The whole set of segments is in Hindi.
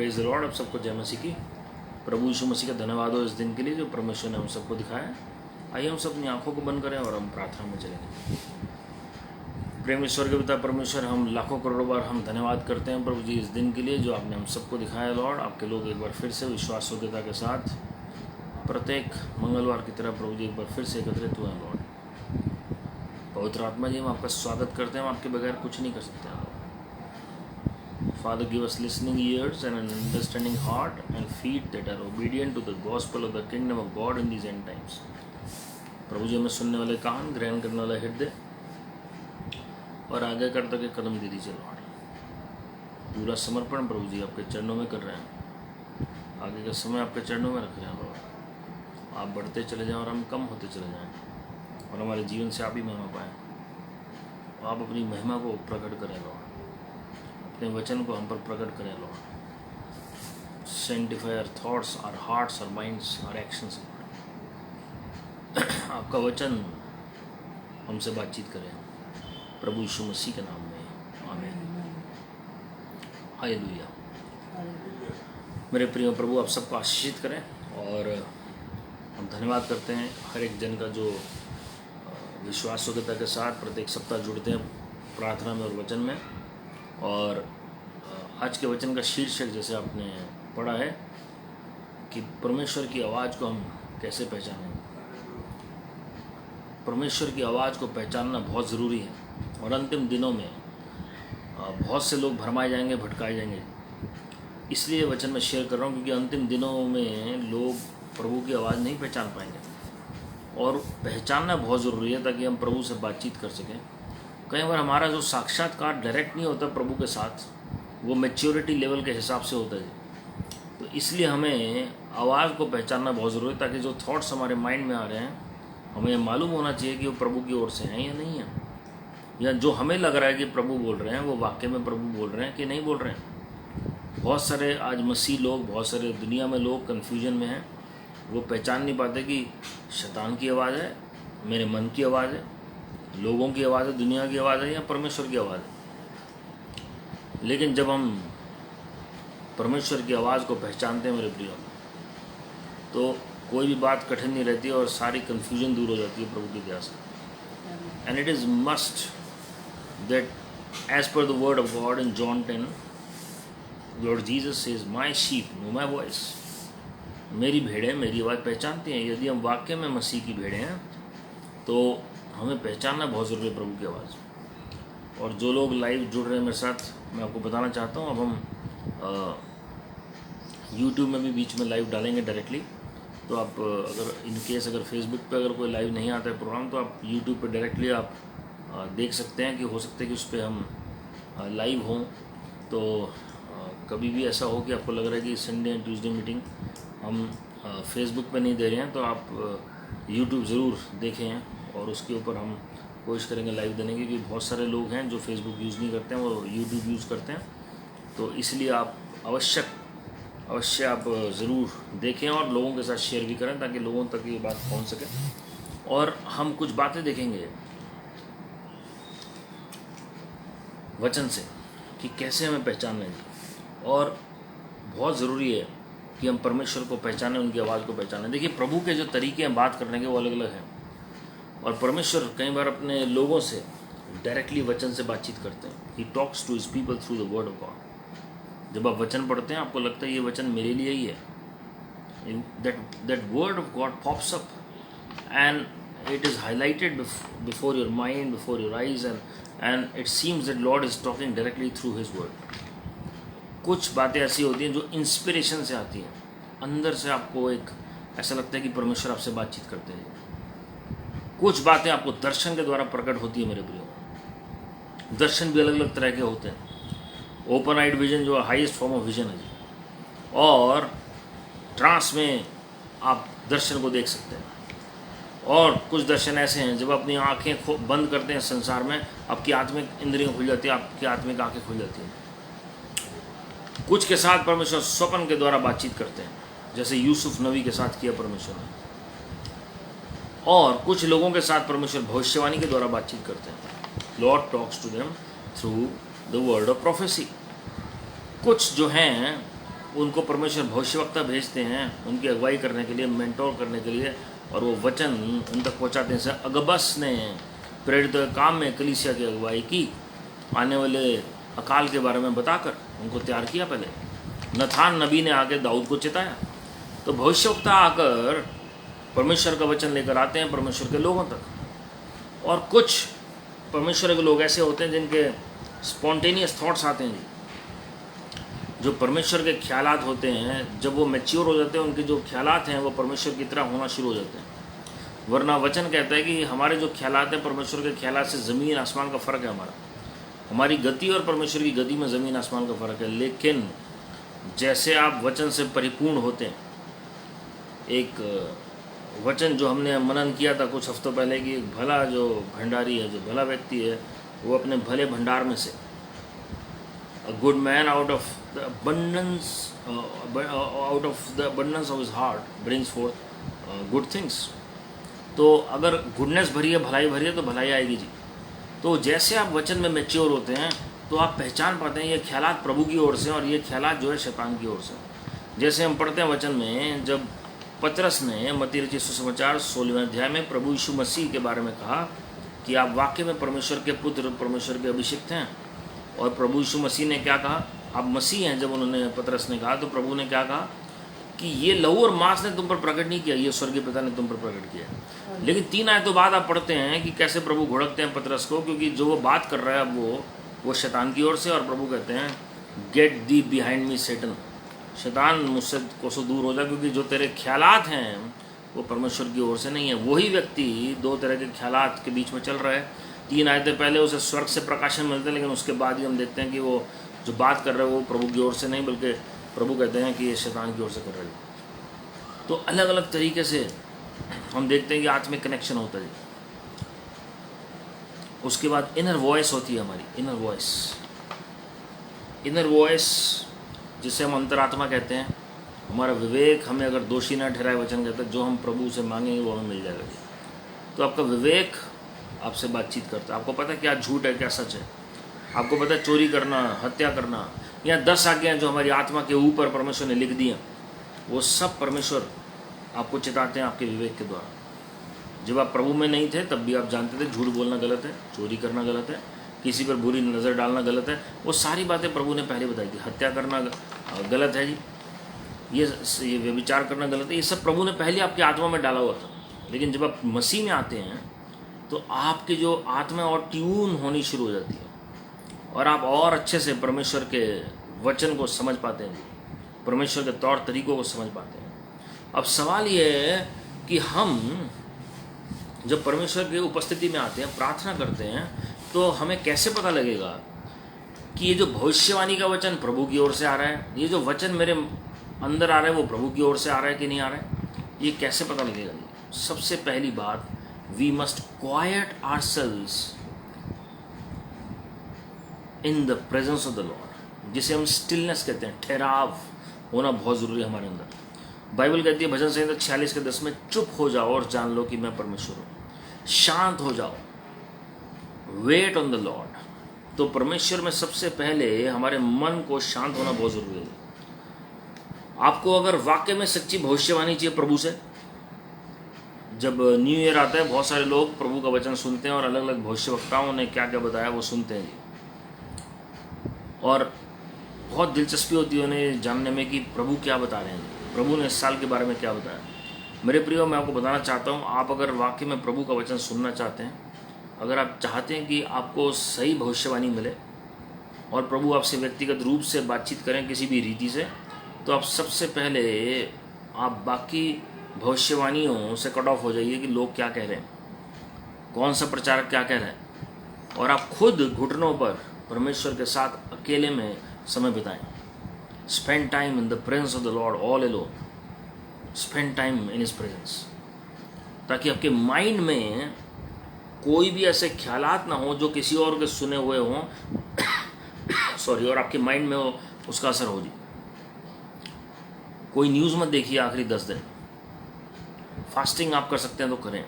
Praise the Lord. आप सबको जय मसीह की। प्रभु यीशु मसीह का धन्यवाद हो इस दिन के लिए जो परमेश्वर ने हम सबको दिखाया। आइए हम सब अपनी आंखों को बंद करें और हम प्रार्थना में चलेंगे। प्रेम ईश्वर के पिता परमेश्वर, हम लाखों करोड़ों बार हम धन्यवाद करते हैं प्रभु जी इस दिन के लिए जो आपने हम सबको दिखाया। लॉर्ड, आपके लोग एक बार फिर से विश्वास योग्यता के साथ प्रत्येक मंगलवार की तरह प्रभु जी एक बार फिर से एकत्रित हुए हैं। लॉर्ड, पवित्र आत्मा जी, हम आपका स्वागत करते हैं। हम आपके बगैर कुछ नहीं कर सकते हैं। Father, give us listening ears and an understanding heart and feet that are obedient to the gospel of the kingdom of God in these end times. प्रभु जी, हमें सुनने वाले कान, ग्रहण करने वाला हृदय और आगे करते के कदम दे दीजिए। लॉर्ड, पूरा समर्पण प्रभु जी आपके चरणों में कर रहे हैं। आगे का समय आपके चरणों में रख रहे हैं। लॉर्ड, आप बढ़ते चले जाएं और हम कम होते चले जाएं और हमारे जीवन से आप ही महिमा पाएँ। आप अपनी महिमा को प्रकट करें। लॉर्ड, अपने वचन को हम पर प्रकट करें। Lord, sanctify our thoughts, our hearts, our minds, our actions. आपका वचन हमसे बातचीत करें प्रभु यीशु मसीह के नाम में, आमीन। हालेलुया। मेरे प्रिय प्रभु, आप सबको आशीषित करें और हम धन्यवाद करते हैं हर एक जन का जो विश्वास योग्यता के साथ प्रत्येक सप्ताह जुड़ते हैं प्रार्थना में और वचन में। और आज के वचन का शीर्षक जैसे आपने पढ़ा है कि परमेश्वर की आवाज़ को हम कैसे पहचानें। परमेश्वर की आवाज़ को पहचानना बहुत ज़रूरी है और अंतिम दिनों में बहुत से लोग भरमाए जाएंगे, भटकाए जाएंगे। इसलिए वचन में शेयर कर रहा हूँ क्योंकि अंतिम दिनों में लोग प्रभु की आवाज़ नहीं पहचान पाएंगे और पहचानना बहुत ज़रूरी है ताकि हम प्रभु से बातचीत कर सकें। कई बार हमारा जो साक्षात्कार डायरेक्ट नहीं होता प्रभु के साथ, वो मैच्योरिटी लेवल के हिसाब से होता है। तो इसलिए हमें आवाज़ को पहचानना बहुत ज़रूरी है ताकि जो थॉट्स हमारे माइंड में आ रहे हैं हमें मालूम होना चाहिए कि वो प्रभु की ओर से हैं या नहीं है, या जो हमें लग रहा है कि प्रभु बोल रहे हैं वो वाकई में प्रभु बोल रहे हैं कि नहीं बोल रहे हैं। बहुत सारे आज मसीह लोग, बहुत सारे दुनिया में लोग कन्फ्यूजन में हैं। वो पहचान नहीं पाते कि शैतान की आवाज़ है, मेरे मन की आवाज़ है, लोगों की आवाज़ है, दुनिया की आवाज़ है या परमेश्वर की आवाज़ है। लेकिन जब हम परमेश्वर की आवाज़ को पहचानते हैं मेरे प्रियो, तो कोई भी बात कठिन नहीं रहती और सारी कन्फ्यूजन दूर हो जाती है प्रभु की दया से। And it is must that as per the word of God in John 10, Lord Jesus says, my sheep know my voice. मेरी भेड़ें मेरी आवाज़ पहचानती हैं। यदि हम वाकई में मसीह की भेड़ें हैं तो हमें पहचानना बहुत ज़रूरी है प्रभु की आवाज़। और जो लोग लाइव जुड़ रहे हैं मेरे साथ, मैं आपको बताना चाहता हूँ, अब हम यूट्यूब में भी बीच में लाइव डालेंगे डायरेक्टली। तो आप अगर इन केस अगर फेसबुक पे अगर कोई लाइव नहीं आता है प्रोग्राम, तो आप यूट्यूब पे डायरेक्टली आप देख सकते हैं कि हो सकता है कि उस पर हम लाइव हों। तो कभी भी ऐसा हो कि आपको लग रहा है कि संडे एंड ट्यूसडे मीटिंग हम फेसबुक पे नहीं दे रहे हैं, तो आप यूट्यूब ज़रूर देखें और उसके ऊपर हम कोशिश करेंगे लाइव देने की, क्योंकि बहुत सारे लोग हैं जो फेसबुक यूज़ नहीं करते हैं, वो यूट्यूब यूज़ करते हैं। तो इसलिए आप अवश्य आप ज़रूर देखें और लोगों के साथ शेयर भी करें ताकि लोगों तक ये बात पहुंच सके। और हम कुछ बातें देखेंगे वचन से कि कैसे हमें पहचानना है। और बहुत ज़रूरी है कि हम परमेश्वर को पहचानें, उनकी आवाज़ को पहचानें। देखिए, प्रभु के जो तरीके हैं बात करने के वो अलग अलग हैं और परमेश्वर कई बार अपने लोगों से डायरेक्टली वचन से बातचीत करते हैं। He talks to his people through the word of God. जब आप वचन पढ़ते हैं आपको लगता है ये वचन मेरे लिए ही है। That word of God pops up and it is highlighted before your mind, before your eyes, and it seems that Lord is talking directly through his word. कुछ बातें ऐसी होती हैं जो इंस्पिरेशन से आती हैं, अंदर से आपको एक ऐसा लगता है कि परमेश्वर आपसे बातचीत करते हैं। कुछ बातें आपको दर्शन के द्वारा प्रकट होती है मेरे प्रियो। दर्शन भी अलग अलग तरह के होते हैं। ओपन आइड विजन जो हाईएस्ट फॉर्म ऑफ विजन है जी, और ट्रांस में आप दर्शन को देख सकते हैं। और कुछ दर्शन ऐसे हैं जब अपनी आंखें बंद करते हैं संसार में, आपकी आत्मिक इंद्रियां खुल जाती है, आपकी आत्मिक आंखें खुल जाती हैं। कुछ के साथ परमेश्वर स्वप्न के द्वारा बातचीत करते हैं, जैसे यूसुफ नबी के साथ किया परमेश्वर ने। और कुछ लोगों के साथ परमेश्वर भविष्यवाणी के द्वारा बातचीत करते हैं। Lord talks to them through the word of prophecy. कुछ जो हैं उनको परमेश्वर भविष्यवक्ता भेजते हैं उनकी अगुवाई करने के लिए, मेंटोर करने के लिए, और वो वचन उन तक पहुँचाते हैं। जैसे अगबस ने प्रेरित काम में कलीसिया की अगुवाई की, आने वाले अकाल के बारे में बताकर उनको तैयार किया। पहले नथान नबी ने आके दाऊद को चिताया। तो भविष्यवक्ता आकर परमेश्वर का वचन लेकर आते हैं परमेश्वर के लोगों तक। और कुछ परमेश्वर के लोग ऐसे होते हैं जिनके स्पॉन्टेनियस थॉट्स आते हैं, जो परमेश्वर के ख्यालात होते हैं, जब वो मैच्योर हो जाते हैं उनके जो ख्यालात हैं वो परमेश्वर की तरह होना शुरू हो जाते हैं। वरना वचन कहता है कि हमारे जो ख्यालात हैं परमेश्वर के ख्यालात से ज़मीन आसमान का फ़र्क है। हमारी गति और परमेश्वर की गति में ज़मीन आसमान का फ़र्क है। लेकिन जैसे आप वचन से परिपूर्ण होते हैं, एक वचन जो हमने मनन किया था कुछ हफ्तों पहले कि एक भला जो भंडारी है, जो भला व्यक्ति है, वो अपने भले भंडार में से, a good man out of the abundance of his heart brings forth good things। तो अगर गुडनेस भरी है, भलाई भरी है, तो भलाई आएगी जी। तो जैसे आप वचन में मैच्योर होते हैं तो आप पहचान पाते हैं ये ख्यालात प्रभु की ओर से और ये ख्यालात जो है शैतान की ओर से। जैसे हम पढ़ते हैं वचन में, जब पतरस ने मत्ती रचित सुसमाचार 16वें अध्याय में प्रभु यीशु मसीह के बारे में कहा कि आप वाकई में परमेश्वर के पुत्र, परमेश्वर के अभिषिक्त हैं। और प्रभु यीशु मसीह ने क्या कहा? आप मसीह हैं। जब उन्होंने पतरस ने कहा तो प्रभु ने क्या कहा कि ये लहू और मांस ने तुम पर प्रकट नहीं किया, ये स्वर्गीय पिता ने तुम पर प्रकट किया। लेकिन 3 आयतों बाद आप पढ़ते हैं कि कैसे प्रभु घुड़कते हैं पतरस को, क्योंकि जो वो बात कर रहा है वो शैतान की ओर से। और प्रभु कहते हैं गेट दी बिहाइंड मी सेटन, शैतान मुझसे कोसों दूर हो जा, क्योंकि जो तेरे ख्यालात हैं वो परमेश्वर की ओर से नहीं है। वही व्यक्ति 2 तरह के ख्यालात के बीच में चल रहा है। 3 आयतें पहले उसे स्वर्ग से प्रकाशन मिलते हैं, लेकिन उसके बाद ही हम देखते हैं कि वो जो बात कर रहे हैं वो प्रभु की ओर से नहीं, बल्कि प्रभु कहते हैं कि ये शैतान की ओर से कर रहे हैं। तो अलग अलग तरीके से हम देखते हैं कि आत्मिक कनेक्शन होता है। उसके बाद इनर वॉइस होती है हमारी, इनर वॉइस जिसे हम अंतरात्मा कहते हैं। हमारा विवेक हमें अगर दोषी ना ठहराए, वचन कहता है जो हम प्रभु से मांगेंगे वो हमें मिल जाएगा। तो आपका विवेक आपसे बातचीत करता है, आपको पता है क्या झूठ है क्या सच है, आपको पता है चोरी करना, हत्या करना, या 10 आज्ञाएं जो हमारी आत्मा के ऊपर परमेश्वर ने लिख दी हैं, वो सब परमेश्वर आपको चिताते हैं आपके विवेक के द्वारा। जब आप प्रभु में नहीं थे तब भी आप जानते थे झूठ बोलना गलत है, चोरी करना गलत है, किसी पर बुरी नज़र डालना गलत है। वो सारी बातें प्रभु ने पहले बताई थी। हत्या करना गलत है जी, ये व्यभिचार करना गलत है, ये सब प्रभु ने पहले आपकी आत्मा में डाला हुआ था। लेकिन जब आप मसीह में आते हैं तो आपकी जो आत्मा और ट्यून होनी शुरू हो जाती है और आप और अच्छे से परमेश्वर के वचन को समझ पाते हैं, परमेश्वर के तौर तरीकों को समझ पाते हैं। अब सवाल ये है कि हम जब परमेश्वर की उपस्थिति में आते हैं, प्रार्थना करते हैं, तो हमें कैसे पता लगेगा कि ये जो भविष्यवाणी का वचन प्रभु की ओर से आ रहा है, ये जो वचन मेरे अंदर आ रहा है वो प्रभु की ओर से आ रहा है कि नहीं आ रहा है? ये कैसे पता लगेगा? सबसे पहली बात, we must quiet ourselves in the presence of the Lord, जिसे हम स्टिलनेस कहते हैं। ठहराव होना बहुत ज़रूरी है हमारे अंदर। बाइबल कहती है भजन संहिता 46:10 में, चुप हो जाओ और जान लो कि मैं परमेश्वर हूँ। शांत हो जाओ, वेट ऑन द लॉर्ड। तो परमेश्वर में सबसे पहले हमारे मन को शांत होना बहुत ज़रूरी है। आपको अगर वाकई में सच्ची भविष्यवाणी चाहिए प्रभु से, जब न्यू ईयर आता है बहुत सारे लोग प्रभु का वचन सुनते हैं और अलग अलग भविष्यवक्ताओं ने क्या क्या बताया वो सुनते हैं जी, और बहुत दिलचस्पी होती है उन्हें जानने में कि प्रभु क्या बता रहे हैं, प्रभु ने इस साल के बारे में क्या बताया। मेरे प्रियो, मैं आपको बताना चाहता हूँ, आप अगर वाकई में प्रभु का वचन सुनना चाहते हैं, अगर आप चाहते हैं कि आपको सही भविष्यवाणी मिले और प्रभु आपसे व्यक्तिगत रूप से बातचीत करें किसी भी रीति से, तो आप सबसे पहले आप बाकी भविष्यवाणियों से कट ऑफ हो जाइए कि लोग क्या कह रहे हैं, कौन सा प्रचारक क्या कह रहे हैं, और आप खुद घुटनों पर परमेश्वर के साथ अकेले में समय बिताएं। Spend time in the presence of the Lord all alone, spend time in his presence, ताकि आपके माइंड में कोई भी ऐसे ख्यालात ना हो जो किसी और के सुने हुए हों सॉरी, और आपके माइंड में उसका असर हो जी। कोई न्यूज़ मत देखिए आखिरी 10 दिन। फास्टिंग आप कर सकते हैं तो करें,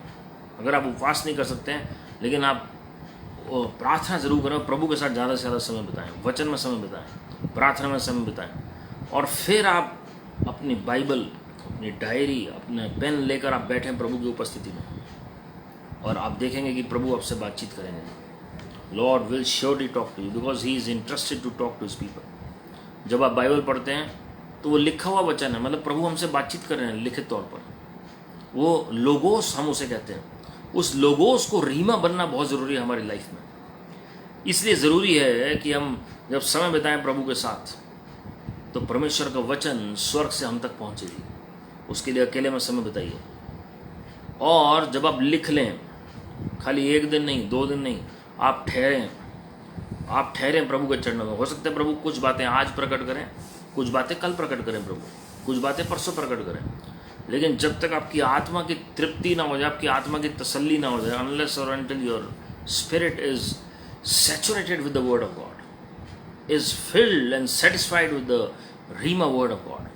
अगर आप उपवास नहीं कर सकते हैं, लेकिन आप प्रार्थना जरूर करें, प्रभु के साथ ज़्यादा से ज़्यादा समय बिताएं, वचन में समय बिताएं, प्रार्थना में समय बिताएं, और फिर आप अपनी बाइबल, अपनी डायरी, अपने पेन लेकर आप बैठें प्रभु की उपस्थिति में, और आप देखेंगे कि प्रभु आपसे बातचीत करेंगे। Lord will surely talk to you because he is interested to talk to his people. जब आप बाइबल पढ़ते हैं तो वो लिखा हुआ वचन है, मतलब प्रभु हमसे बातचीत कर रहे हैं लिखित तौर पर। वो लोगोस हम उसे कहते हैं। उस लोगोस को रीमा बनना बहुत ज़रूरी है हमारी लाइफ में। इसलिए ज़रूरी है कि हम जब समय बिताएं प्रभु के साथ तो परमेश्वर का वचन स्वर्ग से हम तक पहुँचेगी। उसके लिए अकेले में समय बिताइए। और जब आप लिख लें, खाली 1 दिन नहीं, 2 दिन नहीं, आप ठहरें प्रभु के चरणों में। हो सकता है प्रभु कुछ बातें आज प्रकट करें, कुछ बातें कल प्रकट करें, प्रभु कुछ बातें परसों प्रकट करें, लेकिन जब तक आपकी आत्मा की तृप्ति ना हो जाए, आपकी आत्मा की तसल्ली ना हो जाए, अनलेस और until your spirit is saturated with the word of God, is filled and satisfied with the rhema word of God,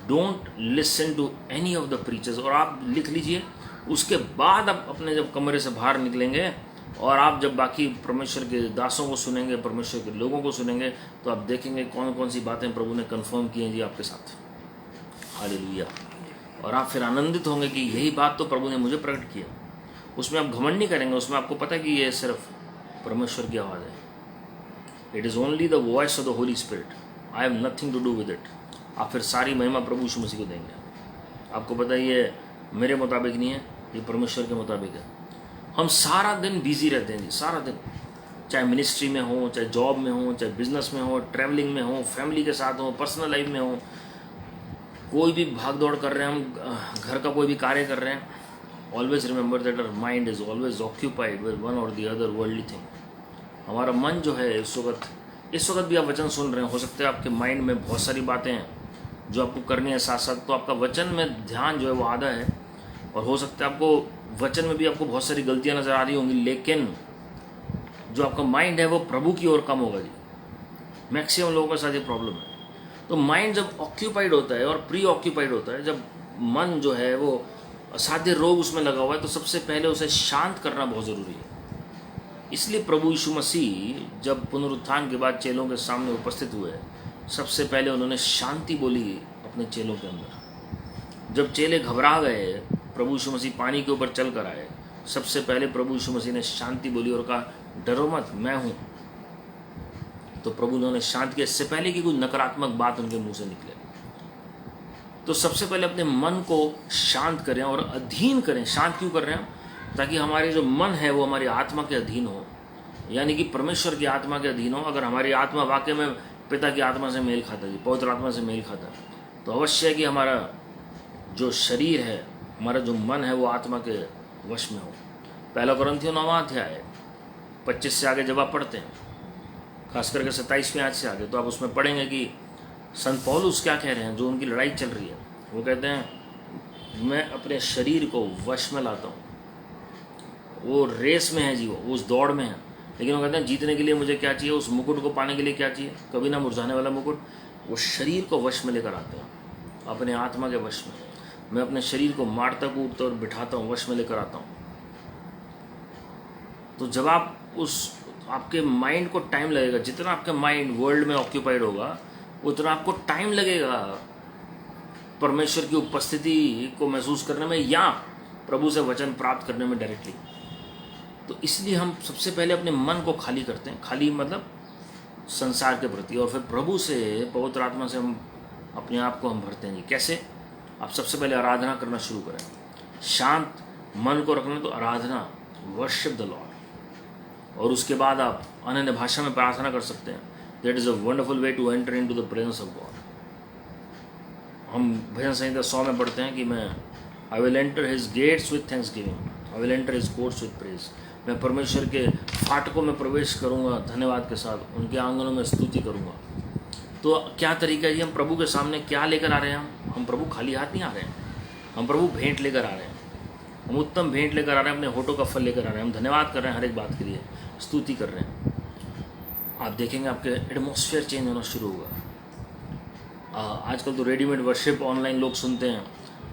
don't listen to any of the preachers. और आप लिख लीजिए, उसके बाद आप अपने जब कमरे से बाहर निकलेंगे और आप जब बाकी परमेश्वर के दासों को सुनेंगे, परमेश्वर के लोगों को सुनेंगे, तो आप देखेंगे कौन कौन सी बातें प्रभु ने कन्फर्म की हैं जी आपके साथ। हालेलुया। और आप फिर आनंदित होंगे कि यही बात तो प्रभु ने मुझे प्रकट किया। उसमें आप घमंड नहीं करेंगे, उसमें आपको पता है कि ये सिर्फ परमेश्वर की आवाज़ है। It is only the voice of the Holy Spirit, I have nothing to do with it. आप फिर सारी महिमा प्रभु यीशु मसीह को देंगे। आपको पता है ये मेरे मुताबिक नहीं है, ये परमेश्वर के मुताबिक है। हम सारा दिन बिजी रहते हैं जी, सारा दिन, चाहे मिनिस्ट्री में हो, चाहे जॉब में हो, चाहे बिजनेस में हो, ट्रैवलिंग में हो, फैमिली के साथ हो, पर्सनल लाइफ में हो, कोई भी भाग दौड़ कर रहे हैं हम, घर का कोई भी कार्य कर रहे हैं। Always remember that our mind is always occupied with one or the other worldly thing. हमारा मन जो है इस वक्त भी आप वचन सुन रहे हैं, हो सकता है आपके माइंड में बहुत सारी बातें हैं जो आपको करनी है साथ साथ, तो आपका वचन में ध्यान जो है वो आधा है। और हो सकता है आपको वचन में भी आपको बहुत सारी गलतियां नज़र आ रही होंगी, लेकिन जो आपका माइंड है वो प्रभु की ओर कम होगा जी। मैक्सिमम लोगों के साथ ये प्रॉब्लम है। तो माइंड जब ऑक्यूपाइड होता है और प्री ऑक्यूपाइड होता है, जब मन जो है वो असाध्य रोग उसमें लगा हुआ है, तो सबसे पहले उसे शांत करना बहुत ज़रूरी है। इसलिए प्रभु यीशु मसीह जब पुनरुत्थान के बाद चेलों के सामने उपस्थित हुए, सबसे पहले उन्होंने शांति बोली अपने चेलों के अंदर। जब चेले घबरा गए, प्रभु यीशु मसीह पानी के ऊपर चल कर आए, सबसे पहले प्रभु यीशु मसीह ने शांति बोली और कहा, डरो मत, मैं हूँ। तो प्रभु उन्होंने शांत किया, इससे पहले कि कोई नकारात्मक बात उनके मुंह से निकले। तो सबसे पहले अपने मन को शांत करें और अधीन करें। शांत क्यों कर रहे हैं? ताकि हमारे जो मन है वो हमारी आत्मा के अधीन हो, यानी कि परमेश्वर की आत्मा के अधीन हो। अगर हमारी आत्मा वाकई में पिता की आत्मा से मेल खाता है, पवित्र आत्मा से मेल खाता है, तो अवश्य है कि हमारा जो शरीर है, हमारा जो मन है वो आत्मा के वश में हो। 1 कोरिन्थियों 9वां अध्याय 25 से आगे जब आप पढ़ते हैं, खास करके 27वें आयत से आगे, तो आप उसमें पढ़ेंगे कि संत पौलुस क्या कह रहे हैं। जो उनकी लड़ाई चल रही है, वो कहते हैं मैं अपने शरीर को वश में लाता हूँ। वो रेस में है जी, वो उस दौड़ में है, लेकिन वो कहते हैं जीतने के लिए मुझे क्या चाहिए, उस मुकुट को पाने के लिए क्या चाहिए, कभी ना मुरझाने वाला मुकुट। वो शरीर को वश में लेकर आते हैं, अपने आत्मा के वश में। मैं अपने शरीर को मारता कूदता और बिठाता हूँ, वश में लेकर आता हूँ। तो जब आप आपके माइंड को टाइम लगेगा, जितना आपका माइंड वर्ल्ड में ऑक्यूपाइड होगा, उतना आपको टाइम लगेगा परमेश्वर की उपस्थिति को महसूस करने में या प्रभु से वचन प्राप्त करने में डायरेक्टली। तो इसलिए हम सबसे पहले अपने मन को खाली करते हैं, खाली मतलब संसार के प्रति, और फिर प्रभु से, पवित्र आत्मा से हम अपने आप को हम भरते हैं जी। कैसे? आप सबसे पहले आराधना करना शुरू करें। शांत मन को रखना तो आराधना, वर्शिप द लॉर्ड। और उसके बाद आप अन्य भाषा में प्रार्थना कर सकते हैं। That is a wonderful way to enter into the presence of God. हम भजन संहिता 100 में पढ़ते हैं कि मैं I will enter his gates with thanksgiving, I will enter his courts with praise. मैं परमेश्वर के फाटकों में प्रवेश करूंगा धन्यवाद के साथ, उनके आंगनों में स्तुति करूंगा। तो क्या तरीका है जी? हम प्रभु के सामने क्या लेकर आ रहे हैं? हम प्रभु खाली हाथ नहीं आ रहे हैं, हम प्रभु भेंट लेकर आ रहे हैं। हम उत्तम भेंट लेकर आ रहे हैं, अपने होठों का फल लेकर आ रहे हैं। हम धन्यवाद कर रहे हैं हर एक बात के लिए, स्तुति कर रहे हैं। आप देखेंगे आपके एटमॉस्फेयर चेंज होना शुरू होगा। आजकल तो रेडीमेड वर्शिप ऑनलाइन लोग सुनते हैं,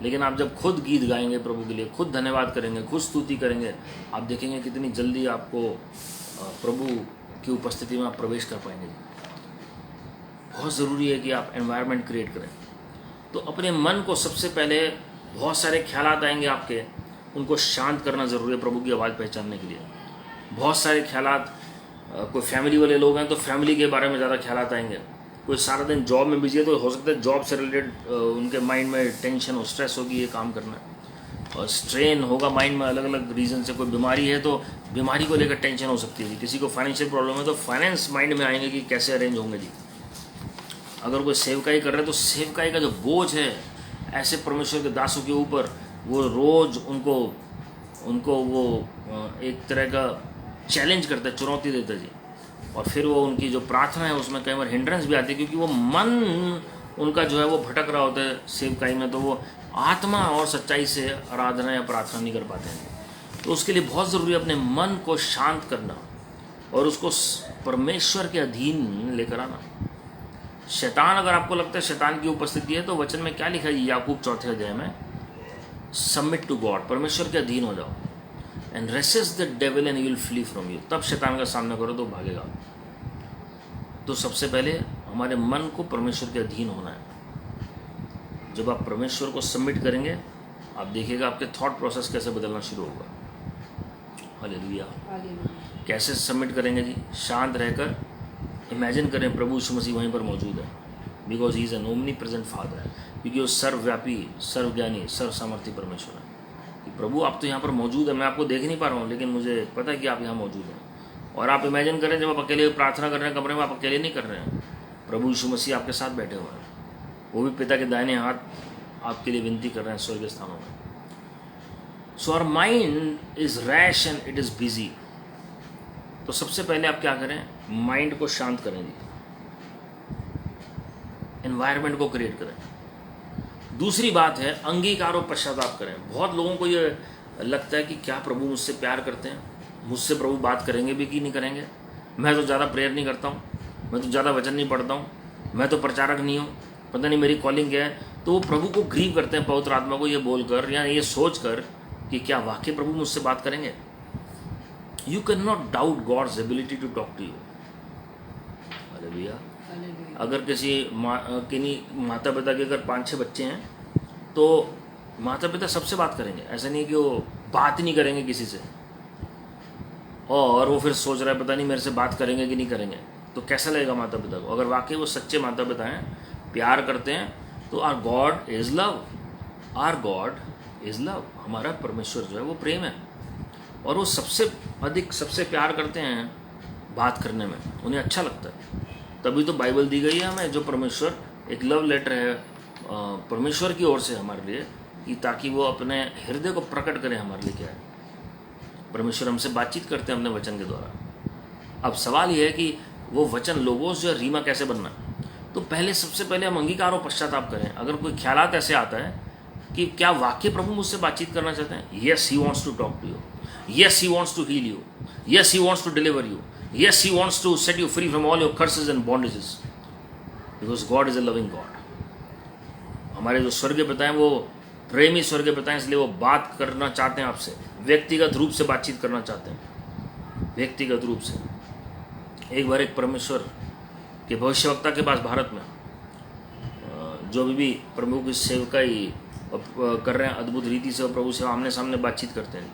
लेकिन आप जब खुद गीत गाएंगे प्रभु के लिए, खुद धन्यवाद करेंगे, खुद स्तुति करेंगे, आप देखेंगे कितनी जल्दी आपको प्रभु की उपस्थिति में आप प्रवेश कर पाएंगे। बहुत ज़रूरी है कि आप एनवायरनमेंट क्रिएट करें। तो अपने मन को सबसे पहले, बहुत सारे ख्यालात आएंगे आपके, उनको शांत करना ज़रूरी है प्रभु की आवाज़ पहचानने के लिए। बहुत सारे ख्यालात, कोई फैमिली वाले लोग हैं तो फैमिली के बारे में ज़्यादा ख्यालात आएंगे। कोई सारा दिन जॉब में बिजी है तो हो सकता है जॉब से रिलेटेड उनके माइंड में टेंशन हो, स्ट्रेस होगी, ये काम करना है, और स्ट्रेन होगा माइंड में अलग अलग रीज़न से। कोई बीमारी है तो बीमारी को लेकर टेंशन हो सकती है जी। किसी को फाइनेंशियल प्रॉब्लम है तो फाइनेंस माइंड में आएंगे कि कैसे अरेंज होंगे जी। अगर कोई सेवकाई कर रहे हैं तो सेवकाई का जो बोझ है ऐसे परमेश्वर के दासों के ऊपर, वो रोज़ उनको वो एक तरह का चैलेंज करता है, चुनौती देता है जी। और फिर वो उनकी जो प्रार्थना है उसमें कई बार हिंड्रेंस भी आती है, क्योंकि वो मन उनका जो है वो भटक रहा होता है सेवकाई में, तो वो आत्मा और सच्चाई से आराधना या प्रार्थना नहीं कर पाते हैं। तो उसके लिए बहुत ज़रूरी है अपने मन को शांत करना और उसको परमेश्वर के अधीन लेकर आना। शैतान, अगर आपको लगता है शैतान की उपस्थिति है, तो वचन में क्या लिखा है याकूब 4 अध्याय में, सबमिट टू गॉड, परमेश्वर के अधीन हो जाओ, and resist the devil and he will flee from you. तब शैतान का सामना करो तो भागेगा। तो सबसे पहले हमारे मन को परमेश्वर के अधीन होना है। जब आप परमेश्वर को सबमिट करेंगे, आप देखिएगा आपके थॉट प्रोसेस कैसे बदलना शुरू होगा। हालेलुया। कैसे सबमिट करेंगे जी? शांत रहकर इमेजिन करें प्रभु यीशु मसीह वहीं पर मौजूद है, because he is an omni present father है, क्योंकि वो सर्वव्यापी, सर्वज्ञानी, सर्वसामर्थी परमेश्वर है। कि प्रभु आप तो यहाँ पर मौजूद है, मैं आपको देख नहीं पा रहा हूँ, लेकिन मुझे पता है कि आप यहाँ मौजूद हैं। और आप इमेजिन करें जब आप अकेले प्रार्थना कर रहे हैं कमरे में, आप अकेले नहीं कर रहे हैं, प्रभु यीशु मसीह आपके साथ बैठे हुए हैं, वो भी पिता के दाहिने हाथ आपके लिए विनती कर रहे हैं स्वर्गीय स्थानों में। So our mind is rash and it is busy. तो सबसे पहले आप क्या करें? माइंड को शांत करें जी, एनवायरनमेंट को क्रिएट करें। दूसरी बात है अंगीकार और पश्चाताप करें। बहुत लोगों को ये लगता है कि क्या प्रभु मुझसे प्यार करते हैं, मुझसे प्रभु बात करेंगे भी कि नहीं करेंगे, मैं तो ज़्यादा प्रेयर नहीं करता हूँ, मैं तो ज़्यादा वचन नहीं पढ़ता हूँ, मैं तो प्रचारक नहीं हूँ, पता नहीं मेरी कॉलिंग क्या है। तो वो प्रभु को ग्रीव करते हैं पवित्र आत्मा को ये बोलकर या ये सोचकर कि क्या वाकई प्रभु मुझसे बात करेंगे। You can not doubt God's ability to talk to you. अरे भैया, अगर किन्हीं माता पिता के अगर 5-6 बच्चे हैं तो माता पिता सबसे बात करेंगे, ऐसा नहीं कि वो बात ही नहीं करेंगे किसी से, और वो फिर सोच रहा है पता नहीं मेरे से बात करेंगे कि नहीं करेंगे। तो कैसा लगेगा माता पिता को? अगर वाकई वो सच्चे माता पिता हैं, प्यार करते हैं, तो our God is love, our God is love, हमारा परमेश्वर जो है वो प्रेम है, और वो सबसे प्यार करते हैं बात करने में, उन्हें अच्छा लगता है। तभी तो बाइबल दी गई है हमें, जो परमेश्वर एक लव लेटर है परमेश्वर की ओर से हमारे लिए, कि ताकि वो अपने हृदय को प्रकट करें हमारे लिए। क्या है? परमेश्वर हमसे बातचीत करते हैं अपने वचन के द्वारा। अब सवाल ये है कि वो वचन लोगोस जो है रीमा कैसे बनना। तो सबसे पहले हम अंगीकार और पश्चाताप करें। अगर कोई ख्यालात ऐसे आता है कि क्या वाकई प्रभु मुझसे बातचीत करना चाहते हैं, yes he wants to talk to you, yes he wants to heal you, yes he wants to deliver you, yes he wants to set you free from all your curses and bondages, because God is a loving God. हमारे जो स्वर्गीय पिता हैं वो प्रेमी स्वर्गीय पिता हैं, इसलिए वो बात करना चाहते हैं आपसे, व्यक्तिगत रूप से बातचीत करना चाहते हैं, व्यक्तिगत रूप से। एक बार एक परमेश्वर के भविष्यवक्ता के पास भारत में जो भी प्रभु की सेवकाई कर रहे हैं अद्भुत रीति से, और प्रभु से आमने सामने बातचीत करते हैं,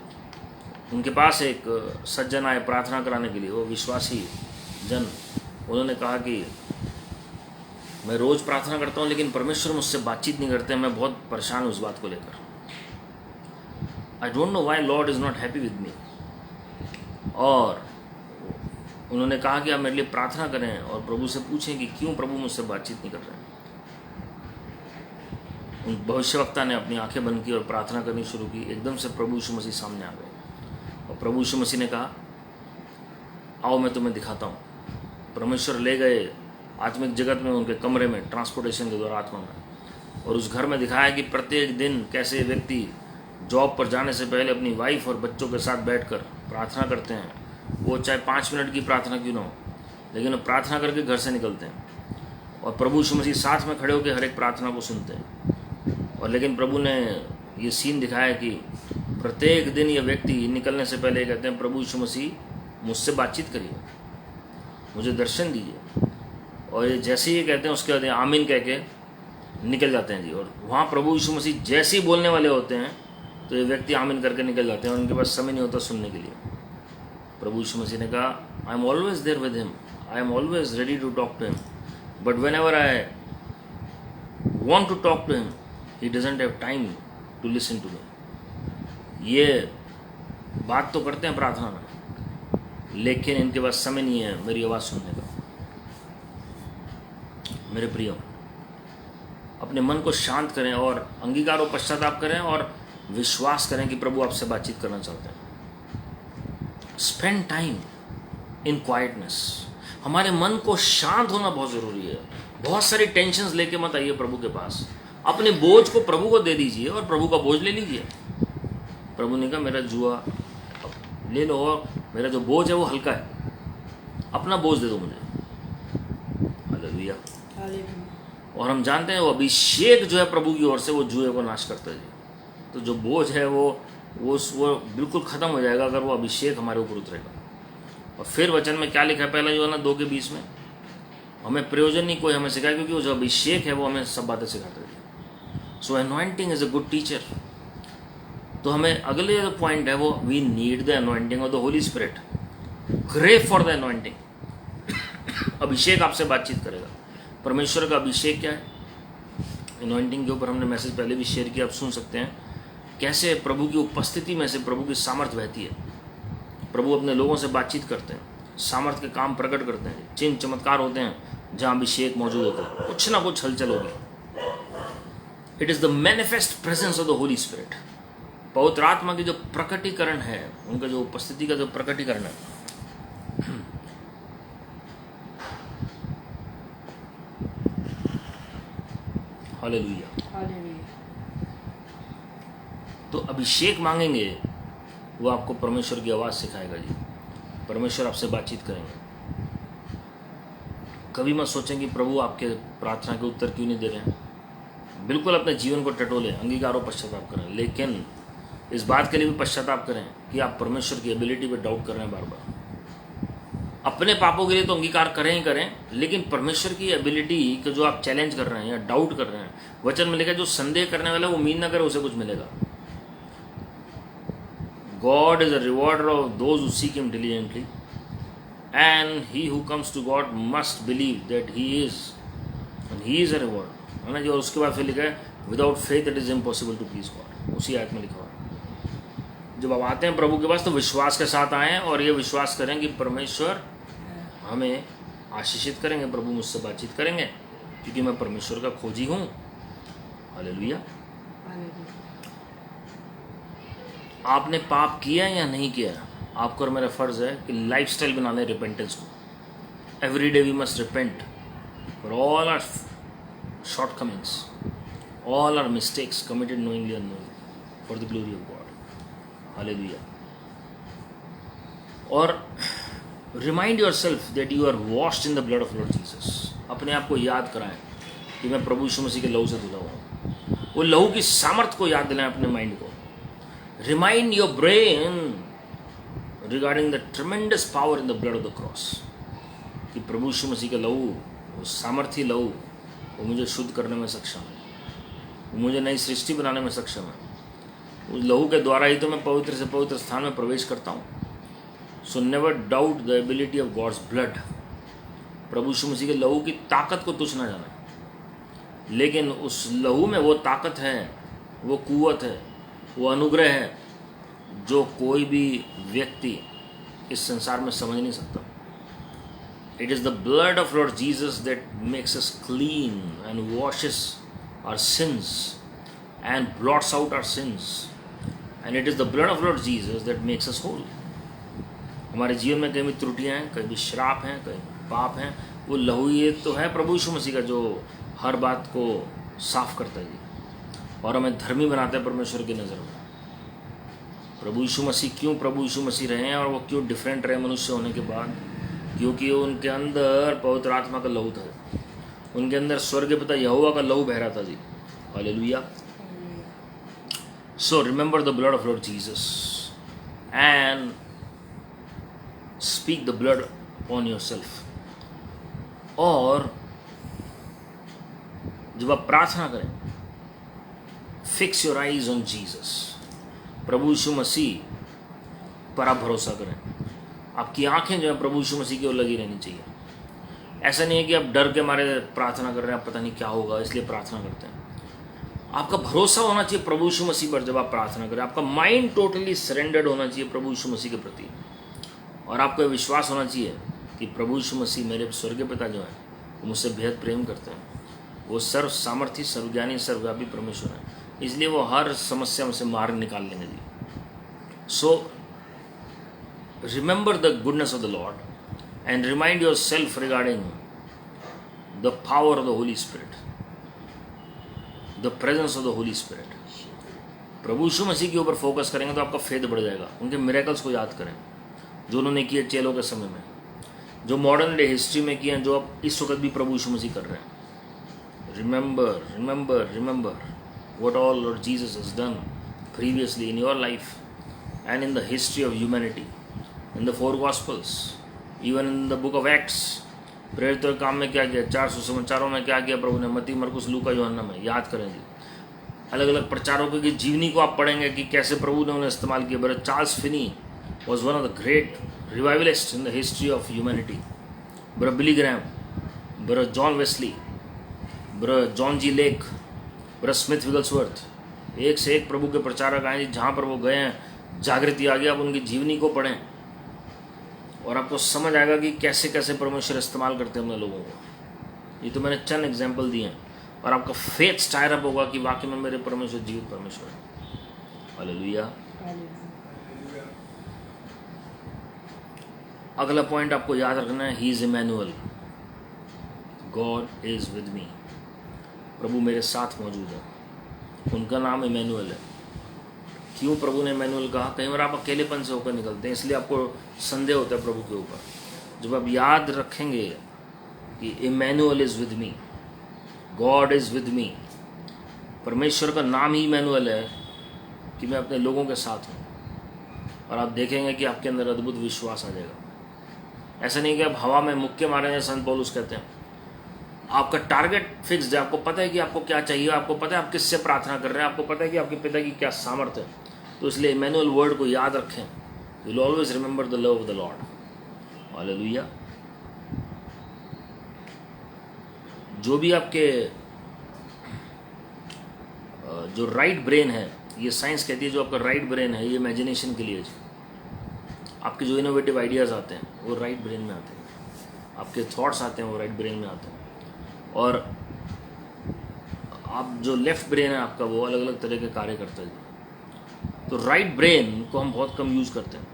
उनके पास एक सज्जन आए प्रार्थना कराने के लिए, वो विश्वासी जन। उन्होंने कहा कि मैं रोज़ प्रार्थना करता हूँ लेकिन परमेश्वर मुझसे बातचीत नहीं करते, मैं बहुत परेशान हूँ उस बात को लेकर। आई don't know why Lord is not happy with me. और उन्होंने कहा कि आप मेरे लिए प्रार्थना करें और प्रभु से पूछें कि क्यों प्रभु मुझसे बातचीत नहीं कर रहे हैं। उन भविष्यवक्ता ने अपनी आंखें बंद की और प्रार्थना करनी शुरू की। एकदम से प्रभु यीशु मसीह सामने आ गए और प्रभु यीशु मसीह ने कहा, आओ मैं तुम्हें दिखाता हूँ। परमेश्वर ले गए आत्मिक जगत में, उनके कमरे में, ट्रांसपोर्टेशन के द्वारा आत्मा में, और उस घर में दिखाया कि प्रत्येक दिन कैसे व्यक्ति जॉब पर जाने से पहले अपनी वाइफ और बच्चों के साथ बैठकर प्रार्थना करते हैं। वो चाहे 5 मिनट की प्रार्थना क्यों ना हो, लेकिन वो प्रार्थना करके घर से निकलते हैं, और प्रभु यीशु मसीह साथ में खड़े होकर हर एक प्रार्थना को सुनते हैं। और लेकिन प्रभु ने ये सीन दिखाया कि प्रत्येक दिन ये व्यक्ति निकलने से पहले कहते हैं, प्रभु यीशु मसीह मुझसे बातचीत करिए, मुझे दर्शन दीजिए। और ये जैसे ही कहते हैं उसके बाद आमीन कह के निकल जाते हैं जी। और वहाँ प्रभु यीशु मसीह जैसे ही बोलने वाले होते हैं तो ये व्यक्ति आमीन करके निकल जाते हैं और उनके पास समय नहीं होता सुनने के लिए। प्रभु यीशु मसीह ने कहा, I am always there with him, I am always ready to talk to him, but whenever I want to talk to him he doesn't have time to listen to me. ये बात तो करते हैं प्रार्थना में, लेकिन इनके पास समय नहीं है मेरी आवाज़ सुनने का। मेरे प्रियो, अपने मन को शांत करें और अंगीकार और पश्चाताप करें और विश्वास करें कि प्रभु आपसे बातचीत करना चाहते हैं। Spend time in quietness. हमारे मन को शांत होना बहुत ज़रूरी है। बहुत सारी टेंशन्स लेके मत आइए प्रभु के पास। अपने बोझ को प्रभु को दे दीजिए और प्रभु का बोझ ले लीजिए। प्रभु ने कहा, मेरा जुआ ले लो और मेरा जो बोझ है वो हल्का है, अपना बोझ दे दो मुझे। हालेलुया। और हम जानते हैं वो अभिषेक जो है प्रभु की ओर से वो जुए को नाश करता है। तो जो बोझ है वो बिल्कुल ख़त्म हो जाएगा अगर वो अभिषेक हमारे ऊपर उतरेगा। और फिर वचन में क्या लिखा है, पहले जो है ना 2:20 में, हमें प्रयोजन नहीं कोई हमें सिखाए, क्योंकि वो जो अभिषेक है वो हमें सब बातें सिखाता है। So anointing is a good teacher. तो हमें अगले जो पॉइंट है वो, we need the anointing of the Holy Spirit, crave for the anointing. अभिषेक आपसे बातचीत करेगा। परमेश्वर का अभिषेक क्या है? अनॉइंटिंग के ऊपर हमने मैसेज पहले भी शेयर किया, आप सुन सकते हैं कैसे प्रभु की उपस्थिति में से प्रभु की सामर्थ बहती है। प्रभु अपने लोगों से बातचीत करते हैं, सामर्थ के काम प्रकट करते हैं, चिन्ह चमत्कार होते हैं जहाँ अभिषेक मौजूद होता है, कुछ ना कुछ हलचल होगी। It is the manifest presence of the Holy spirit. पवित्र आत्मा की जो प्रकटीकरण है, उनका जो उपस्थिति का जो प्रकटीकरण है, हालेलुया। तो अभिषेक मांगेंगे, वो आपको परमेश्वर की आवाज़ सिखाएगा जी। परमेश्वर आपसे बातचीत करेंगे। कभी मत सोचें कि प्रभु आपके प्रार्थना के उत्तर क्यों नहीं दे रहे हैं। बिल्कुल अपने जीवन को टटोलें, अंगीकार और पश्चाताप करें, लेकिन इस बात के लिए भी पश्चाताप करें कि आप परमेश्वर की एबिलिटी पर डाउट कर रहे हैं बार बार। अपने पापों के लिए तो अंगीकार करें ही करें, लेकिन परमेश्वर की एबिलिटी को जो आप चैलेंज कर रहे हैं या डाउट कर रहे हैं, वचन में लिखा है जो संदेह करने वाला वो उम्मीद ना करे उसे कुछ मिलेगा। God is a rewarder of those who seek Him diligently, and he who comes to God must believe that He is, and He is a rewarder, है ना जी। और उसके बाद फिर लिखा है without faith it is impossible to please God. उसी आयत में लिखा हुआ है जब आप आते हैं प्रभु के पास तो विश्वास के साथ आएँ और ये विश्वास करें कि परमेश्वर हमें आशीषित करेंगे, प्रभु मुझसे बातचीत करेंगे, क्योंकि मैं परमेश्वर का खोजी हूँ। हालेलुया। आपने पाप किया या नहीं किया, आपको और मेरा फ़र्ज़ है कि लाइफस्टाइल बना लें रिपेंटेंस को। Every day we must repent for all our shortcomings, all our mistakes committed knowingly unknowingly for the glory of God. Hallelujah. और remind yourself that you are washed in the blood of Lord Jesus. अपने आप को याद कराएं कि मैं प्रभु यीशु मसीह के लहू से धुला हुआ हूँ। वो लहू की सामर्थ को याद दिलाएं अपने माइंड को। Remind your brain regarding the tremendous power in the blood of the cross, कि प्रभु यीशु मसीह का लहू, वो सामर्थी लहू, वो मुझे शुद्ध करने में सक्षम है, वो मुझे नई सृष्टि बनाने में सक्षम है। उस लहू के द्वारा ही तो मैं पवित्र से पवित्र स्थान में प्रवेश करता हूँ। So never doubt the ability of God's blood. प्रभु यीशु मसीह के लहू की ताकत को तुच्छ ना जाना, लेकिन उस लहू में वो ताकत है, वो कुव्वत है, वो अनुग्रह है जो कोई भी व्यक्ति इस संसार में समझ नहीं सकता। It is the blood of Lord Jesus that makes us clean and washes our sins and blots out our sins, and it is the blood of Lord Jesus that makes us whole. हमारे जीवन में कहीं भी त्रुटियाँ हैं, कहीं भी श्राप हैं, कहीं पाप हैं, वो लहू ये तो है प्रभु यीशु मसीह का जो हर बात को साफ करता है और हमें धर्मी बनाता है परमेश्वर की नज़र में। प्रभु यीशु मसीह क्यों प्रभु यीशु मसीह रहे हैं और वो क्यों डिफरेंट रहे मनुष्य होने के बाद? क्योंकि उनके अंदर पवित्र आत्मा का लहू था, उनके अंदर स्वर्ग पिता यहोवा का लहू बह रहा था जी। Hallelujah. So remember the blood of Lord Jesus and speak the blood on yourself. और जब आप प्रार्थना करें, fix your eyes on Jesus, प्रभु यीशु मसीह पर आप भरोसा करें। आपकी आंखें जो है प्रभु यीशु मसीह की ओर लगी रहनी चाहिए। ऐसा नहीं है कि आप डर के मारे प्रार्थना कर रहे हैं, आप पता नहीं क्या होगा इसलिए प्रार्थना करते हैं। आपका भरोसा होना चाहिए प्रभु यीशु मसीह पर जब आप प्रार्थना करें। आपका माइंड टोटली सरेंडर्ड होना चाहिए प्रभु यीशु मसीह के प्रति, और आपको यह विश्वास होना चाहिए कि प्रभु यीशु मसीह मेरे स्वर्गीय पिता जो है वो मुझसे बेहद प्रेम करते हैं। वो सर्व सामर्थी, सर्वज्ञानी, सर्वव्यापी परमेश्वर है, इसलिए वो हर समस्या में से मार्ग निकाल लेंगे जी। So remember the goodness of the Lord and remind yourself regarding the power of the Holy Spirit, the presence of the Holy Spirit. प्रभु यीशु मसीह के ऊपर फोकस करेंगे तो आपका फेथ बढ़ जाएगा। उनके मिरेकल्स को याद करें जो उन्होंने किए चेलों के समय में, जो मॉडर्न डे हिस्ट्री में किए हैं, जो आप इस वक्त भी प्रभु यीशु मसीह कर रहे हैं। Remember remember remember what all Lord Jesus has done previously in your life and in the history of humanity, in the four gospels, even in the book of Acts। प्रेरितों के काम में क्या किया, 400 समाचारों में क्या किया प्रभु ने, मत्ती, मरकुस, लूका, यूहन्ना में याद करें जी। अलग अलग प्रचारकों की जीवनी को आप पढ़ेंगे कि कैसे प्रभु ने उन्हें इस्तेमाल किया। Brother Charles Finney was one of the great revivalists in the history of humanity। Brother Billy Graham, brother John Wesley, brother John G Lake, brother Smith Wigglesworth, एक से एक प्रभु के प्रचारक आए। जहाँ पर वो गए हैं जागृति आ गई। आप उनकी जीवनी को पढ़ें और आपको समझ आएगा कि कैसे कैसे परमेश्वर इस्तेमाल करते हैं अपने लोगों को। ये तो मैंने चंद एग्जाम्पल दिए हैं, और आपका फेथ स्टायर अप होगा कि वाकई में मेरे परमेश्वर जीवित परमेश्वर है। हालेलुया। अगला पॉइंट आपको याद रखना है, he is Emmanuel, God is with me. प्रभु मेरे साथ मौजूद है। उनका नाम इमैनुअल है। क्यों प्रभु ने इमैनुअल कहा? कई बार आप अकेलेपन से होकर निकलते हैं, इसलिए आपको संदेह होता है प्रभु के ऊपर। जब आप याद रखेंगे कि Emmanuel is with me, God is with me, परमेश्वर का नाम ही इमैनुअल है कि मैं अपने लोगों के साथ हूँ, और आप देखेंगे कि आपके अंदर अद्भुत विश्वास आ जाएगा। ऐसा नहीं कि आप हवा में मुक्के मारे हैं, संत पौलुस कहते हैं। आपका टारगेट फिक्स्ड है, आपको पता है कि आपको क्या चाहिए, आपको पता है आप किससे प्रार्थना कर रहे हैं, आपको पता है कि आपके पिता की क्या सामर्थ्य है। तो इसलिए इमैनुअल वर्ड को याद रखें। You will always remember the love of the Lord. Hallelujah. जो भी आपके जो राइट ब्रेन है, ये साइंस कहती है, जो आपका राइट ब्रेन है ये इमेजिनेशन के लिए है। आपके जो इनोवेटिव आइडियाज़ आते हैं वो राइट ब्रेन में आते हैं, आपके थॉट्स आते हैं वो राइट ब्रेन में आते हैं, और आप जो लेफ्ट ब्रेन है आपका वो अलग अलग तरह के कार्य करता है। तो राइट ब्रेन को हम बहुत कम यूज़ करते हैं।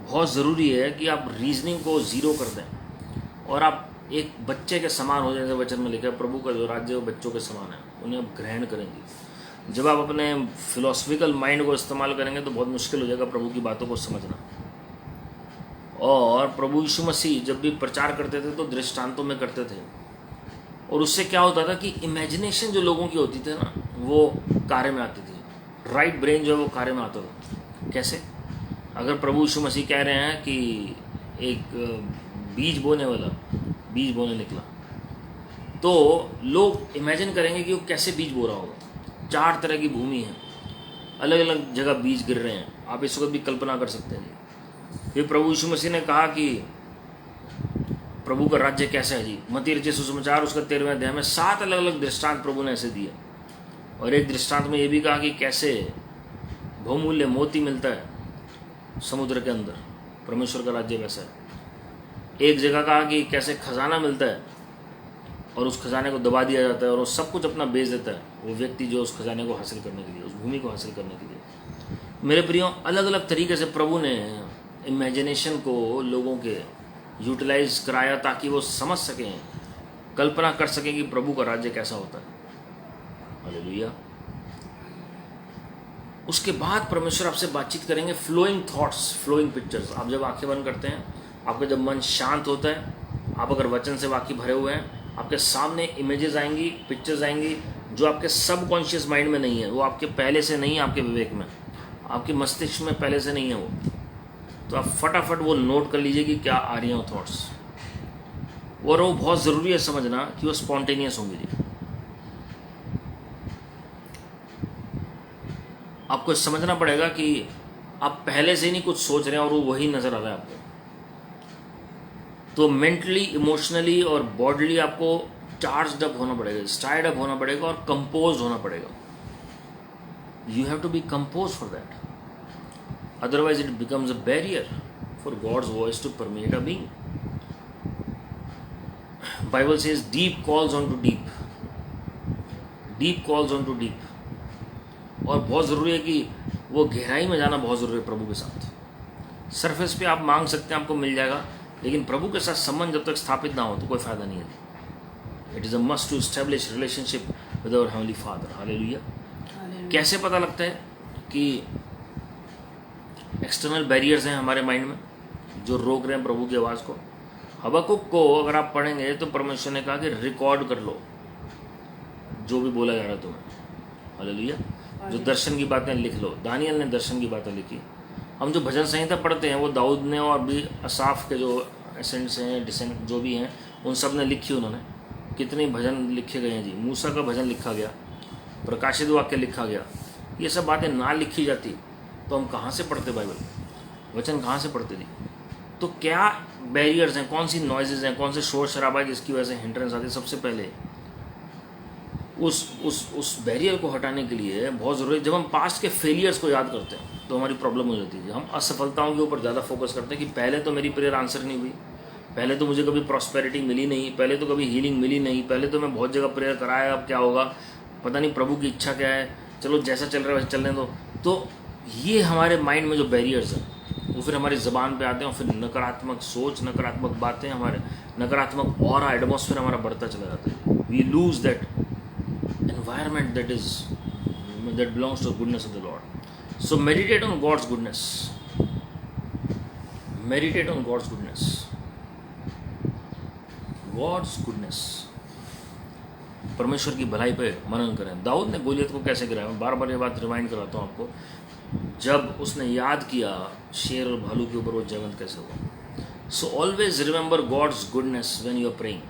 बहुत ज़रूरी है कि आप रीजनिंग को ज़ीरो कर दें और आप एक बच्चे के समान हो जाए। वचन में लिखा है प्रभु का जो राज्य है वो बच्चों के समान है, उन्हें आप ग्रहण करेंगे। जब आप अपने फिलोसफिकल माइंड को इस्तेमाल करेंगे तो बहुत मुश्किल हो जाएगा प्रभु की बातों को समझना। और प्रभु यीशु मसीह जब भी प्रचार करते थे तो दृष्टांतों में करते थे, और उससे क्या होता था कि इमेजिनेशन जो लोगों की होती थी ना वो कार्य में आती थी। राइट ब्रेन जो है वो कार्य में आता था। कैसे? अगर प्रभु यीशु मसीह कह रहे हैं कि एक बीज बोने निकला, तो लोग इमेजिन करेंगे कि वो कैसे बीज बो रहा होगा। 4 तरह की भूमि है, अलग अलग जगह बीज गिर रहे हैं, आप इस वक्त भी कल्पना कर सकते हैं। फिर प्रभु यीशु मसीह ने कहा कि प्रभु का राज्य कैसा है जी। मत्ती रचित सुसमाचार उसका 13वें अध्याय में 7 अलग अलग दृष्टांत प्रभु ने ऐसे दिए, और एक दृष्टांत में ये भी कहा कि कैसे बहुमूल्य मोती मिलता है समुद्र के अंदर, परमेश्वर का राज्य वैसा है। एक जगह कहा कि कैसे खजाना मिलता है और उस खजाने को दबा दिया जाता है और वो सब कुछ अपना बेच देता है वो व्यक्ति जो उस खजाने को हासिल करने के लिए, उस भूमि को हासिल करने के लिए। मेरे प्रियो, अलग अलग तरीके से प्रभु ने इमेजिनेशन को लोगों के यूटिलाइज कराया ताकि वो समझ सकें, कल्पना कर सकें कि प्रभु का राज्य कैसा होता है। हालेलुया। उसके बाद परमेश्वर आपसे बातचीत करेंगे। Flowing thoughts, flowing pictures. आप जब आंखें बंद करते हैं, आपका जब मन शांत होता है, आप अगर वचन से वाकिफ भरे हुए हैं, आपके सामने इमेजेस आएंगी, पिक्चर्स आएंगी जो आपके सबकॉन्शियस माइंड में नहीं है, वो आपके पहले से नहीं है, आपके विवेक में, आपके मस्तिष्क में पहले से नहीं है वो। तो आप फटाफट वो नोट कर लीजिए कि क्या आ रही हैं वो थॉट्स। और वो बहुत ज़रूरी है समझना कि वो स्पॉन्टेनियस होंगे जी। आपको समझना पड़ेगा कि आप पहले से ही नहीं कुछ सोच रहे हैं और वो वही नज़र आ रहा है आपको। तो मेंटली, इमोशनली और बॉडीली आपको चार्ज अप होना पड़ेगा, स्टार्ड अप होना पड़ेगा और कंपोज होना पड़ेगा। You have to be compose for that, otherwise it becomes a barrier for God's voice to permeate a being. Bible says deep calls on to deep, deep calls on to deep. और बहुत ज़रूरी है कि वो गहराई में जाना बहुत ज़रूरी है प्रभु के साथ। सरफेस पे आप मांग सकते हैं, आपको मिल जाएगा, लेकिन प्रभु के साथ संबंध जब तक स्थापित ना हो तो कोई फ़ायदा नहीं है। It is a must to establish relationship with our heavenly father. Hallelujah. कैसे पता लगता है कि एक्सटर्नल बैरियर्स हैं हमारे माइंड में जो रोक रहे हैं प्रभु की आवाज़ को? हबक्कुक को अगर आप पढ़ेंगे तो परमेश्वर ने कहा कि रिकॉर्ड कर लो जो भी बोला जा रहा है तुम्हें। हालेलुया। जो दर्शन की बातें लिख लो। दानियल ने दर्शन की बातें लिखी। हम जो भजन संहिता पढ़ते हैं वो दाऊद ने और भी असाफ के जो एसेंट्स हैं, डिसेंट जो भी हैं, उन सब ने लिखी। उन्होंने कितने भजन लिखे गए हैं जी। मूसा का भजन लिखा गया, प्रकाशित वाक्य लिखा गया। ये सब बातें ना लिखी जाती तो हम कहाँ से पढ़ते बाइबल, वचन कहाँ से पढ़ते जी? तो क्या बैरियर्स हैं, कौन सी नॉइजेज हैं, कौन से शोर शराबा है जिसकी वजह से हिंड्रेंस आती है? सबसे पहले उस बैरियर को हटाने के लिए बहुत ज़रूरी है, जब हम पास्ट के फेलियर्स को याद करते हैं तो हमारी प्रॉब्लम हो जाती है। हम असफलताओं के ऊपर ज़्यादा फोकस करते हैं कि पहले तो मेरी प्रेयर आंसर नहीं हुई, पहले तो मुझे कभी प्रॉस्पेरिटी मिली नहीं, पहले तो कभी हीलिंग मिली नहीं, पहले तो मैं बहुत जगह प्रेयर कराया, अब क्या होगा पता नहीं, प्रभु की इच्छा क्या है, चलो जैसा चल रहा है वैसे चलने दो। तो ये हमारे माइंड में जो बैरियर्स हैं वो फिर हमारी ज़बान पे आते हैं और फिर नकारात्मक सोच, नकारात्मक बातें, हमारे नकारात्मक ऑरा, एटमॉस्फेयर हमारा बढ़ता चला जाता है। We lose that environment that belongs to the goodness of the Lord. So meditate on God's goodness. Meditate on God's goodness. God's goodness. परमेश्वर की भलाई पे मनन करें। दाऊद ने गोलियत को कैसे गिराया? मैं बार बार ये बात रिमाइंड कराता हूँ आपको। जब उसने याद किया शेर और भालू के ऊपर वो जयवंत कैसे हुआ। So always remember God's goodness when you are praying.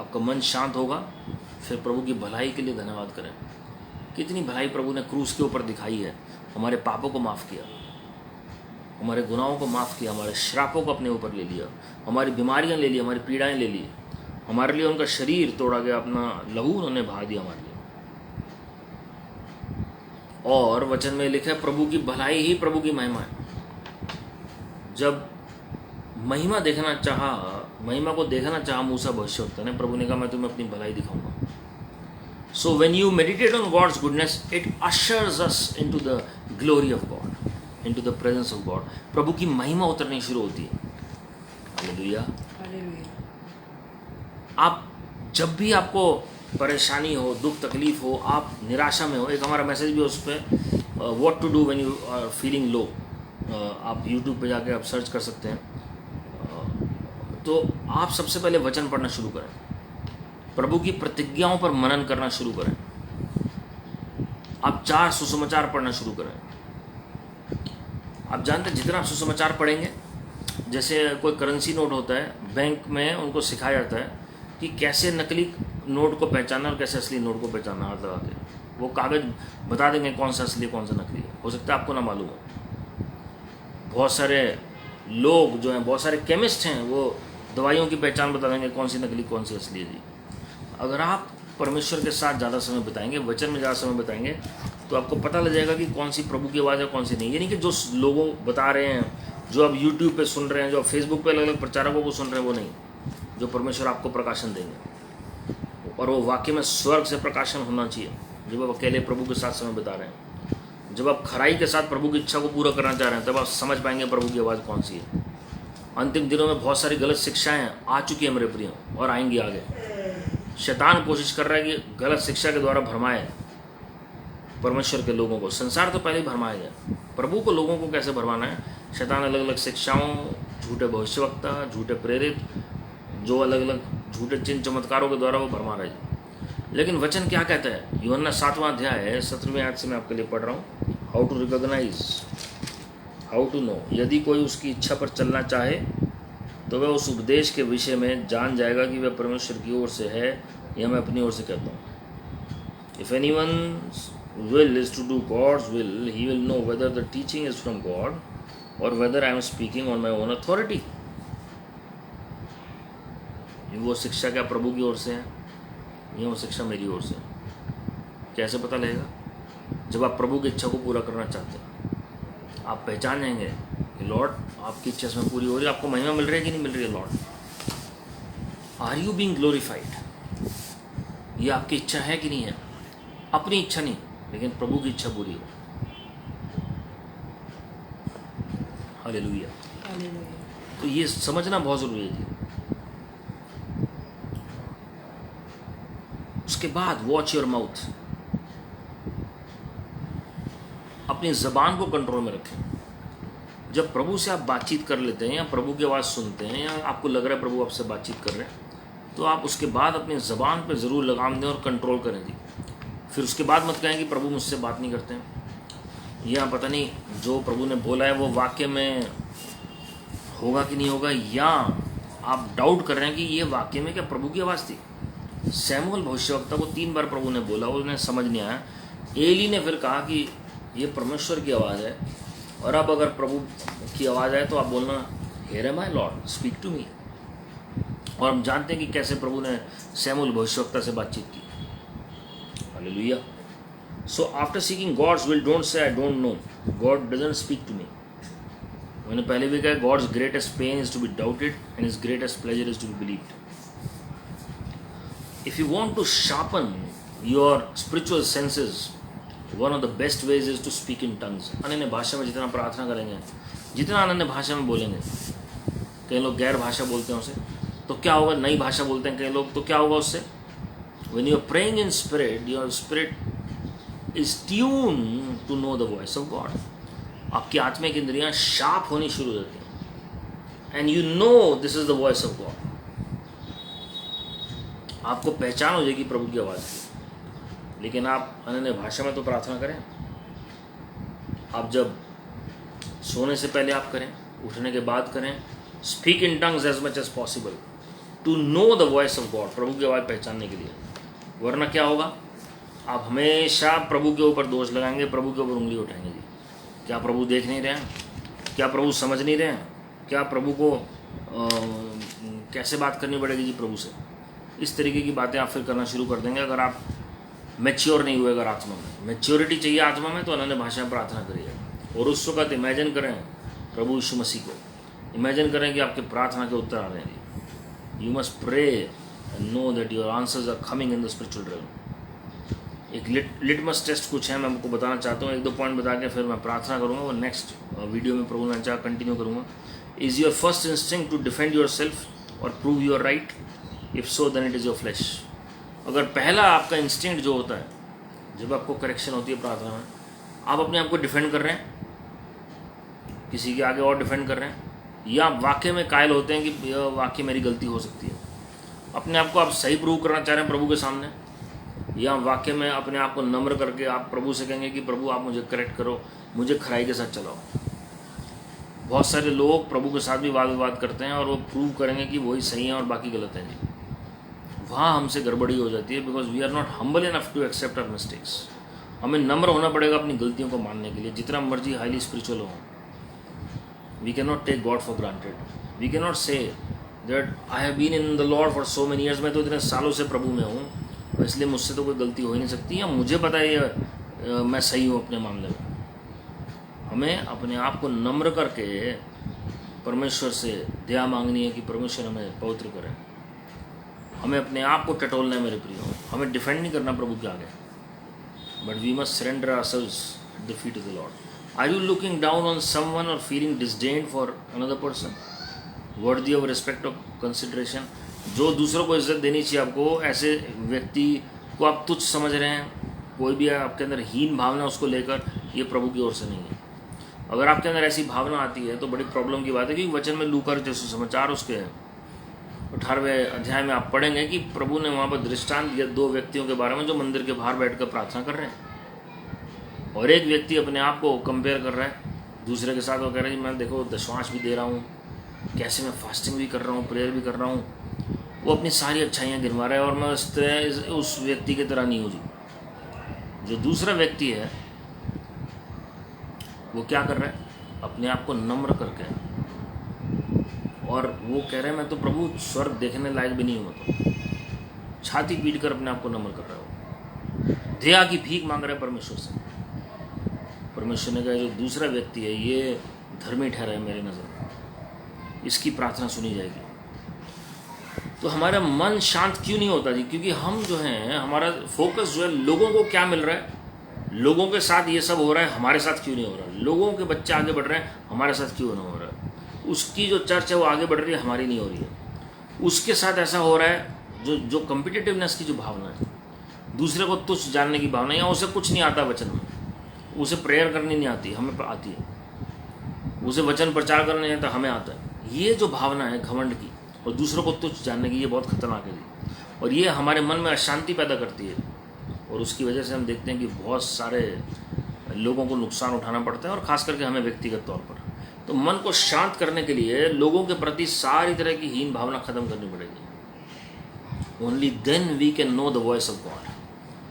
आपका मन शांत होगा, फिर प्रभु की भलाई के लिए धन्यवाद करें। कितनी भलाई प्रभु ने क्रूस के ऊपर दिखाई है। हमारे पापों को माफ़ किया, हमारे गुनाहों को माफ़ किया, हमारे श्रापों को अपने ऊपर ले लिया, हमारी बीमारियां ले ली, हमारी पीड़ाएं ले ली, हमारे लिए उनका शरीर तोड़ा गया, अपना लहू उन्होंने बहा दिया हमारे लिए। और वचन में लिखा है प्रभु की भलाई ही प्रभु की महिमा है। जब महिमा देखना चाहा, महिमा को देखना चाहा मूसा भविष्यवक्ता ने, प्रभु ने कहा मैं तुम्हें अपनी भलाई दिखाऊंगा। So when you meditate on God's goodness it ushers us into the glory of God, into the presence of God. प्रभु की महिमा उतरनी शुरू होती है। हालेलुया। आप जब भी आपको परेशानी हो, दुख तकलीफ हो, आप निराशा में हो, एक हमारा मैसेज भी उस पर what to do when you are feeling low, आप यूट्यूब पे जाके आप सर्च कर सकते हैं। तो आप सबसे पहले वचन पढ़ना शुरू करें, प्रभु की प्रतिज्ञाओं पर मनन करना शुरू करें, आप 4 सुसमाचार पढ़ना शुरू करें। आप जानते हैं जितना आप सुसमाचार पढ़ेंगे, जैसे कोई करेंसी नोट होता है बैंक में, उनको सिखाया जाता है कि कैसे नकली नोट को पहचानना और कैसे असली नोट को पहचानना। हाथ लगा के वो कागज़ बता देंगे कौन सा असली कौन सा नकली है। हो सकता है आपको ना मालूम हो। बहुत सारे लोग जो हैं, बहुत सारे केमिस्ट हैं, वो दवाइयों की पहचान बता देंगे कौन सी नकली कौन सी असली है जी। अगर आप परमेश्वर के साथ ज़्यादा समय बिताएंगे, वचन में ज़्यादा समय बिताएंगे, तो आपको पता लग जाएगा कि कौन सी प्रभु की आवाज़ है कौन सी नहीं। यानी कि जो लोगों बता रहे हैं, जो आप यूट्यूब पे सुन रहे हैं, जो आप फेसबुक पे अलग अलग प्रचारकों को सुन रहे हैं, वो नहीं, जो परमेश्वर आपको प्रकाशन देंगे। और वो वाकई में स्वर्ग से प्रकाशन होना चाहिए। जब आप अकेले प्रभु के साथ समय बिता रहे हैं, जब आप खराई के साथ प्रभु की इच्छा को पूरा करना चाह रहे हैं, तब आप समझ पाएंगे प्रभु की आवाज़ कौन सी है। अंतिम दिनों में बहुत सारी गलत शिक्षाएं आ चुकी हैं मेरे प्रिय, और आएंगी आगे। शैतान कोशिश कर रहा है कि गलत शिक्षा के द्वारा भरमाए परमेश्वर के लोगों को। संसार तो पहले ही भरमाया गया, प्रभु को लोगों को कैसे भरमाना है। शैतान अलग अलग शिक्षाओं, झूठे भविष्यवक्ता, झूठे प्रेरित, जो अलग अलग झूठे चिन्ह चमत्कारों के द्वारा वो भरमा रहा है। लेकिन वचन क्या कहता है? यूहन्ना 7वां अध्याय 17वें आयत से मैं आपके लिए पढ़ रहा हूँ। How to recognise, how to know. यदि कोई उसकी इच्छा पर चलना चाहे तो वह उस उपदेश के विषय में जान जाएगा कि वह परमेश्वर की ओर से है या मैं अपनी ओर से कहता हूँ। If anyone will is to do God's will, he will know whether the teaching is from God or whether I am speaking on my own authority. वो शिक्षा क्या प्रभु की ओर से है या वो शिक्षा मेरी ओर से? कैसे पता लगेगा? जब आप प्रभु की इच्छा को पूरा करना चाहते हैं, आप पहचान जाएंगे कि लॉर्ड आपकी इच्छा इसमें पूरी हो रही है, आपको महिमा मिल रही है कि नहीं मिल रही है? Lord, are you being glorified? ये आपकी इच्छा है कि नहीं है? अपनी इच्छा नहीं, लेकिन प्रभु की इच्छा पूरी हो। हालेलुया। तो ये समझना बहुत जरूरी है जी। उसके बाद वॉच योर माउथ, अपनी जबान को कंट्रोल में रखें। जब प्रभु से आप बातचीत कर लेते हैं या प्रभु की आवाज़ सुनते हैं या आपको लग रहा है प्रभु आपसे बातचीत कर रहे हैं, तो आप उसके बाद अपनी ज़बान पे ज़रूर लगाम दें और कंट्रोल करें जी। फिर उसके बाद मत कहें कि प्रभु मुझसे बात नहीं करते हैं, या पता नहीं जो प्रभु ने बोला है वो वाक्य में होगा कि नहीं होगा, या आप डाउट कर रहे हैं कि ये वाक्य में क्या प्रभु की आवाज़ थी। सैमुअल भविष्यवक्ता को 3 बार प्रभु ने बोला, उन्हें समझ नहीं आया। एली ने फिर कहा कि ये परमेश्वर की आवाज़ है, और अब अगर प्रभु की आवाज़ आए तो आप बोलना here am I Lord, speak to me. और हम जानते हैं कि कैसे प्रभु ने सैमुअल भविष्यवक्ता से बातचीत की। Hallelujah. So after seeking God's will, don't say I don't know, God doesn't speak to me. मैंने पहले भी कहा, God's greatest pain is to be doubted and his greatest pleasure is to be believed. If you want to sharpen your spiritual senses, one of the best ways is to speak in tongues. अन्य भाषा में जितना प्रार्थना करेंगे, जितना अन्य भाषा में बोलेंगे, कई लोग गैर भाषा बोलते हैं उसे, तो क्या होगा? नई भाषा बोलते हैं कई लोग, तो क्या होगा उससे? When you are praying in spirit, your spirit is tuned to know the voice of God. आपकी आत्मिक इंद्रियां शार्प होनी शुरू हो जाती हैं, and you know this is the voice of God. आपको पहचान हो जाएगी प्रभु की आवाज़ की। लेकिन आप अन्य भाषा में तो प्रार्थना करें, आप जब सोने से पहले आप करें, उठने के बाद करें। Speak in tongues as much as possible to know the voice of God, प्रभु की आवाज़ पहचानने के लिए। वरना क्या होगा? आप हमेशा प्रभु के ऊपर दोष लगाएंगे, प्रभु के ऊपर उंगली उठाएंगे जी। क्या प्रभु देख नहीं रहे हैं? क्या प्रभु समझ नहीं रहे हैं? क्या प्रभु को कैसे बात करनी पड़ेगी जी प्रभु से? इस तरीके की बातें आप फिर करना शुरू कर देंगे। अगर आप मैच्योर नहीं हुए, अगर आत्मा में मैच्योरिटी चाहिए आत्मा में, तो अन्य भाषा में प्रार्थना करिए। और उस वक्त इमेजिन करें प्रभु यीशु मसीह को, इमेजिन करें कि आपके प्रार्थना के उत्तर आ रहे हैं। You must pray and know that your answers are coming in the spiritual realm. एक लिटमस टेस्ट कुछ है, मैं आपको बताना चाहता हूँ। 1-2 पॉइंट बता के फिर मैं प्रार्थना करूँगा, और नेक्स्ट वीडियो में प्रभु ने चाहा कंटिन्यू करूँगा। Is your first instinct to defend yourself और prove your right? If so then it is your flesh. अगर पहला आपका इंस्टिंक्ट जो होता है, जब आपको करेक्शन होती है प्रार्थना में, आप अपने आप को डिफेंड कर रहे हैं, किसी के आगे और डिफेंड कर रहे हैं, या वाक्य में कायल होते हैं कि यह वाक्य मेरी गलती हो सकती है, अपने आप को आप सही प्रूव करना चाह रहे हैं प्रभु के सामने, या वाक्य में अपने आप को नम्र करके आप प्रभु से कहेंगे कि प्रभु आप मुझे करेक्ट करो, मुझे खराई के साथ चलाओ। बहुत सारे लोग प्रभु के साथ भी वाद विवाद करते हैं और वो प्रूव करेंगे कि वही सही है और बाकी गलत हैं जी। वहाँ हमसे गड़बड़ी हो जाती है, because we are not humble enough to accept our mistakes. हमें नम्र होना पड़ेगा अपनी गलतियों को मानने के लिए, जितना मर्जी हाईली स्पिरिचुअल हो। We can not take God for granted. We can not say that I have been in the Lord for so many years, मैं तो इतने सालों से प्रभु में हूँ, इसलिए मुझसे तो कोई गलती हो ही नहीं सकती, या मुझे पता है मैं सही हूँ अपने मामले में। हमें अपने आप को नम्र करके परमेश्वर से दया मांगनी है कि परमेश्वर हमें पवित्र करे। हमें अपने आप को टटोलना है मेरे प्रियो, हमें डिफेंड नहीं करना प्रभु के आगे, but we must surrender ourselves at the feet of the Lord. Are you looking down on someone और feeling disdain for another person worthy of respect of consideration? जो दूसरों को इज्जत देनी चाहिए आपको, ऐसे व्यक्ति को आप तुच्छ समझ रहे हैं, कोई भी आपके अंदर हीन भावना उसको लेकर, ये प्रभु की ओर से नहीं है। अगर आपके अंदर ऐसी भावना आती है तो बड़ी प्रॉब्लम की बात है, क्योंकि वचन में लूका जैसे समाचार उसके 18वें अध्याय में आप पढ़ेंगे कि प्रभु ने वहाँ पर दृष्टांत दिया 2 व्यक्तियों के बारे में जो मंदिर के बाहर बैठकर प्रार्थना कर रहे हैं। और एक व्यक्ति अपने आप को कंपेयर कर रहा है दूसरे के साथ, वो कह रहा है मैं देखो दशमांश भी दे रहा हूँ, कैसे मैं फास्टिंग भी कर रहा हूँ, प्रेयर भी कर रहा हूँ। वो अपनी सारी अच्छाइयाँ गिनवा रहा है, और मैं उस व्यक्ति की तरह नहीं हूँ जी। जो दूसरा व्यक्ति है वो क्या कर रहा है, अपने आप को नम्र करके, और वो कह रहे हैं मैं तो प्रभु स्वर्ग देखने लायक भी नहीं हूँ, तो छाती पीट कर अपने आप को नम्र कर रहा हो, दया की भीख मांग रहा है परमेश्वर से। परमेश्वर ने कहा जो दूसरा व्यक्ति है ये धर्मी ठहरा है मेरे नज़र में, इसकी प्रार्थना सुनी जाएगी। तो हमारा मन शांत क्यों नहीं होता जी? क्योंकि हम जो हैं, हमारा फोकस जो है लोगों को क्या मिल रहा है, लोगों के साथ ये सब हो रहा है, हमारे साथ क्यों नहीं हो रहा, लोगों के बच्चे आगे बढ़ रहे हैं, हमारे साथ क्यों नहीं हो रहा है, उसकी जो चर्च है वो आगे बढ़ रही है, हमारी नहीं हो रही है, उसके साथ ऐसा हो रहा है। जो कम्पिटिटिवनेस की जो भावना है, दूसरे को तुच्छ जानने की भावना, या उसे कुछ नहीं आता वचन में, उसे प्रेयर करनी नहीं आती, हमें आती है, उसे वचन प्रचार करना नहीं आता, हमें आता है। ये जो भावना है घमंड की और दूसरों को तुच्छ जानने की, ये बहुत खतरनाक है जी, और ये हमारे मन में अशांति पैदा करती है, और उसकी वजह से हम देखते हैं कि बहुत सारे लोगों को नुकसान उठाना पड़ता है, और ख़ास करके हमें व्यक्तिगत तौर पर। तो मन को शांत करने के लिए लोगों के प्रति सारी तरह की हीन भावना खत्म करनी पड़ेगी। Only then we can know the voice of God,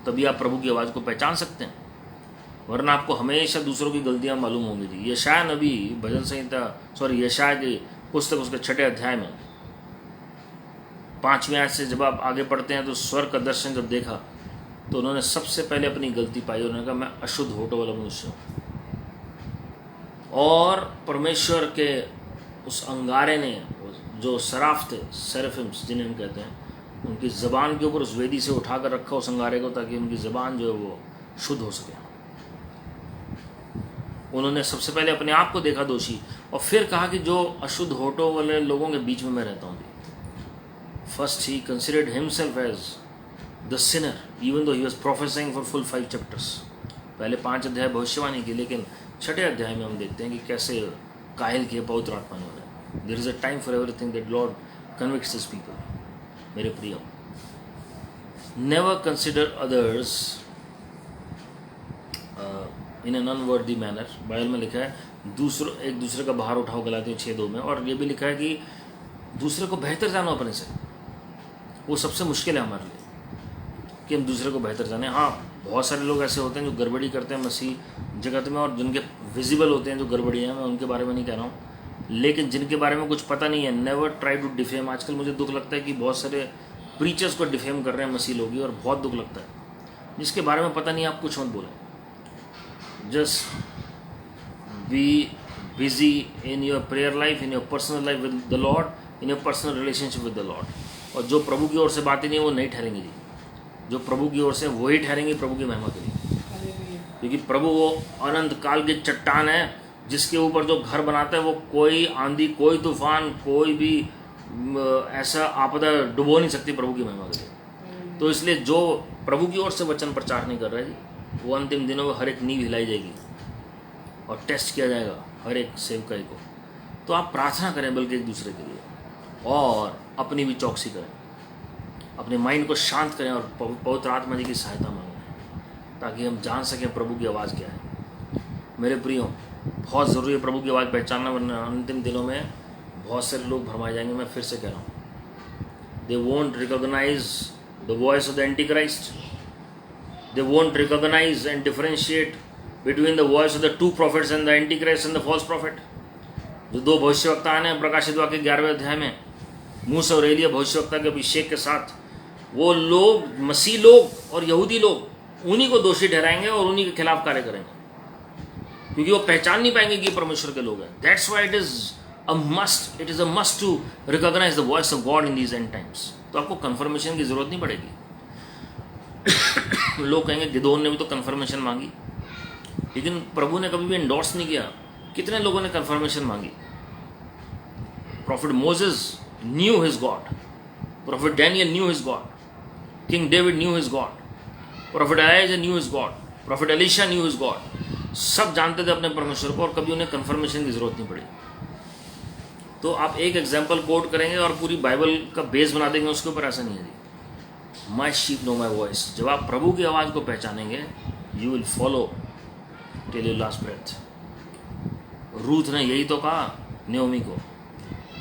तभी आप प्रभु की आवाज़ को पहचान सकते हैं, वरना आपको हमेशा दूसरों की गलतियां मालूम होंगी जी। यशाया नबी भजन संहिता यशाया की पुस्तक उसके 6 अध्याय में 5वीं आयत से जब आप आगे पढ़ते हैं, तो स्वर्ग का दर्शन जब देखा तो उन्होंने सबसे पहले अपनी गलती पाई, उन्होंने कहा मैं अशुद्ध होठों वाला मनुष्य हूँ। और परमेश्वर के उस अंगारे ने, जो सराफ थे, सेराफिम्स जिन्हें हम कहते हैं, उनकी ज़बान के ऊपर उस वेदी से उठाकर रखा उस अंगारे को, ताकि उनकी ज़बान जो है वो शुद्ध हो सके। उन्होंने सबसे पहले अपने आप को देखा दोषी, और फिर कहा कि जो अशुद्ध होठों वाले लोगों के बीच में मैं रहता हूँ। First he considered himself as the sinner, even though he was professing for full 5 chapters. पहले 5 अध्याय भविष्यवाणी की, लेकिन 6 अध्याय में हम देखते हैं कि कैसे कायल किए पवित्र आत्मा ने उन्हें। There is a time for everything that Lord convicts his people. मेरे प्रियो, never consider others in an unworthy manner. Bible में लिखा है एक दूसरे का भार उठाओ, गलातियों 6:2 में। और ये भी लिखा है कि दूसरे को बेहतर जानो अपने से। वो सबसे मुश्किल है हमारे लिए कि हम दूसरे को बेहतर जाने। हाँ, बहुत सारे लोग ऐसे होते हैं जो गड़बड़ी करते हैं मसीह जगत में, और जिनके विजिबल होते हैं जो गड़बड़ी है, मैं उनके बारे में नहीं कह रहा हूँ, लेकिन जिनके बारे में कुछ पता नहीं है, नेवर ट्राई टू डिफेम। आजकल मुझे दुख लगता है कि बहुत सारे प्रीचर्स को डिफेम कर रहे हैं मसीह लोग, और बहुत दुख लगता है। जिसके बारे में पता नहीं, आप कुछ मत बोलें। Just be busy in your prayer life, in your personal life with the Lord, in your personal relationship with the Lord. और जो प्रभु की ओर से बातें नहीं, वो नहीं ठहरेंगी जी। जो प्रभु की ओर से वही ठहरेंगी प्रभु की महिमा के लिए, क्योंकि प्रभु वो अनंत काल की चट्टान है जिसके ऊपर जो घर बनाता है, वो कोई आंधी, कोई तूफान, कोई भी ऐसा आपदा डुबो नहीं सकती प्रभु की महिमा के लिए। तो इसलिए जो प्रभु की ओर से वचन प्रचार नहीं कर रहा है जी, वो अंतिम दिनों में हर एक नींव हिलाई जाएगी और टेस्ट किया जाएगा हर एक सेवकाई को। तो आप प्रार्थना करें बल्कि एक दूसरे के लिए, और अपनी भी चौकसी करें, अपने माइंड को शांत करें, और पवित्र आत्मा जी की सहायता मांगें, ताकि हम जान सकें प्रभु की आवाज़ क्या है। मेरे प्रियो, बहुत ज़रूरी है प्रभु की आवाज़ पहचानना, वरना अंतिम दिनों में बहुत सारे लोग भरमाए जाएंगे। मैं फिर से कह रहा हूँ, they won't recognise the voice of the antichrist, they won't recognise and differentiate between the voice of the true prophets and the antichrist and the false prophet. जो 2 भविष्यवक्ता हैं प्रकाशित वाक्य 11वें अध्याय में, मूसा और एलिया भविष्यवक्ता के अभिषेक के साथ, वो लोग, मसीह लोग और यहूदी लोग, उन्हीं को दोषी ठहराएंगे और उन्हीं के खिलाफ कार्य करेंगे, क्योंकि वो पहचान नहीं पाएंगे कि परमेश्वर के लोग हैं। That's why it is a must to recognise the voice of God in these end times. तो आपको कंफर्मेशन की जरूरत नहीं पड़ेगी। लोग कहेंगे गिदोन ने भी तो कंफर्मेशन मांगी, लेकिन प्रभु ने कभी भी एंडोर्स नहीं किया। कितने लोगों ने कंफर्मेशन मांगी? Profit Moses new his God, profit Daniel new his God, king David new his God, profit Elisha new his God, profit Elisha new his God. सब जानते थे अपने परमेश्वर को, और कभी उन्हें कंफर्मेशन की जरूरत नहीं पड़ी। तो आप एक एग्जाम्पल कोट करेंगे और पूरी बाइबल का बेस बना देंगे उसके ऊपर, ऐसा नहीं है जी। My sheep know my voice. जब आप प्रभु की आवाज़ को पहचानेंगे, you will follow till your last breath. Ruth ने यही तो कहा नयोमी को,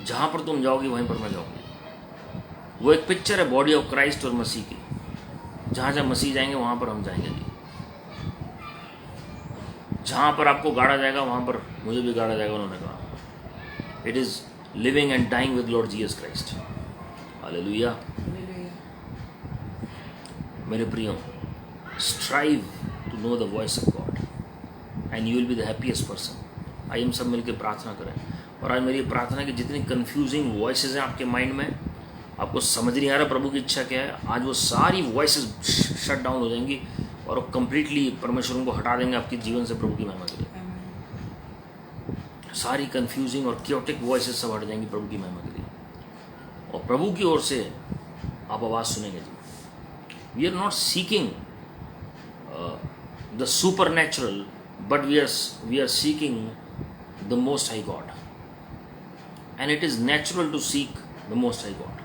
जहाँ पर तुम जाओगी वहीं पर मैं जाऊँगी। वो एक पिक्चर है बॉडी ऑफ क्राइस्ट और मसीह की। जहाँ जहाँ मसीह जाएंगे वहाँ पर हम जाएंगे जी। जहाँ पर आपको गाड़ा जाएगा वहाँ पर मुझे भी गाड़ा जाएगा, उन्होंने कहा। It is living and dying with Lord Jesus Christ. Hallelujah. मेरे प्रियो, strive to know the voice of God and you will be the happiest person. आइए हम सब मिलकर प्रार्थना करें। और आज मेरी प्रार्थना है कि जितनी कंफ्यूजिंग वॉइसेस हैं आपके माइंड में, आपको समझ नहीं आ रहा प्रभु की इच्छा क्या है, आज वो सारी वॉइसेस शट डाउन हो जाएंगी और वो कंप्लीटली परमेश्वर उनको हटा देंगे आपके जीवन से प्रभु की महिमा के लिए। सारी कंफ्यूजिंग और क्योटिक वॉइसेस सब हट जाएंगी प्रभु की महिमा के लिए, और प्रभु की ओर से आप आवाज़ सुनेंगे जी। We are not seeking the supernatural, but we are seeking the most high God, and it is natural to seek the most high God.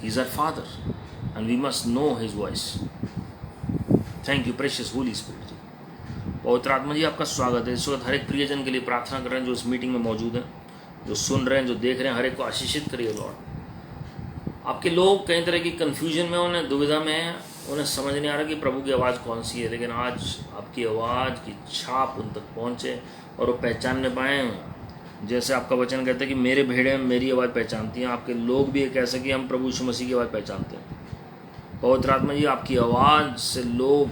He is our Father and we must know His voice. Thank you precious Holy Spirit। पवित्र आत्मा जी, आपका स्वागत है। इस वक्त हर एक प्रियजन के लिए प्रार्थना कर रहे हैं जो इस मीटिंग में मौजूद हैं, जो सुन रहे हैं, जो देख रहे हैं, हर एक को आशीषित करिए लॉर्ड। आपके लोग कई तरह की कन्फ्यूजन में, उन्हें दुविधा में हैं, उन्हें समझ नहीं आ रहा कि प्रभु की आवाज़ कौन सी है, लेकिन आज आपकी आवाज़ की छाप उन तक पहुँचे और वो पहचानने पाएँ। जैसे आपका वचन कहता है कि मेरे भेड़ें मेरी आवाज़ पहचानती हैं, आपके लोग भी एक ऐसे कि हम प्रभु यीशु मसीह की आवाज़ पहचानते हैं। पवित्र आत्मा जी, आपकी आवाज़ से लोग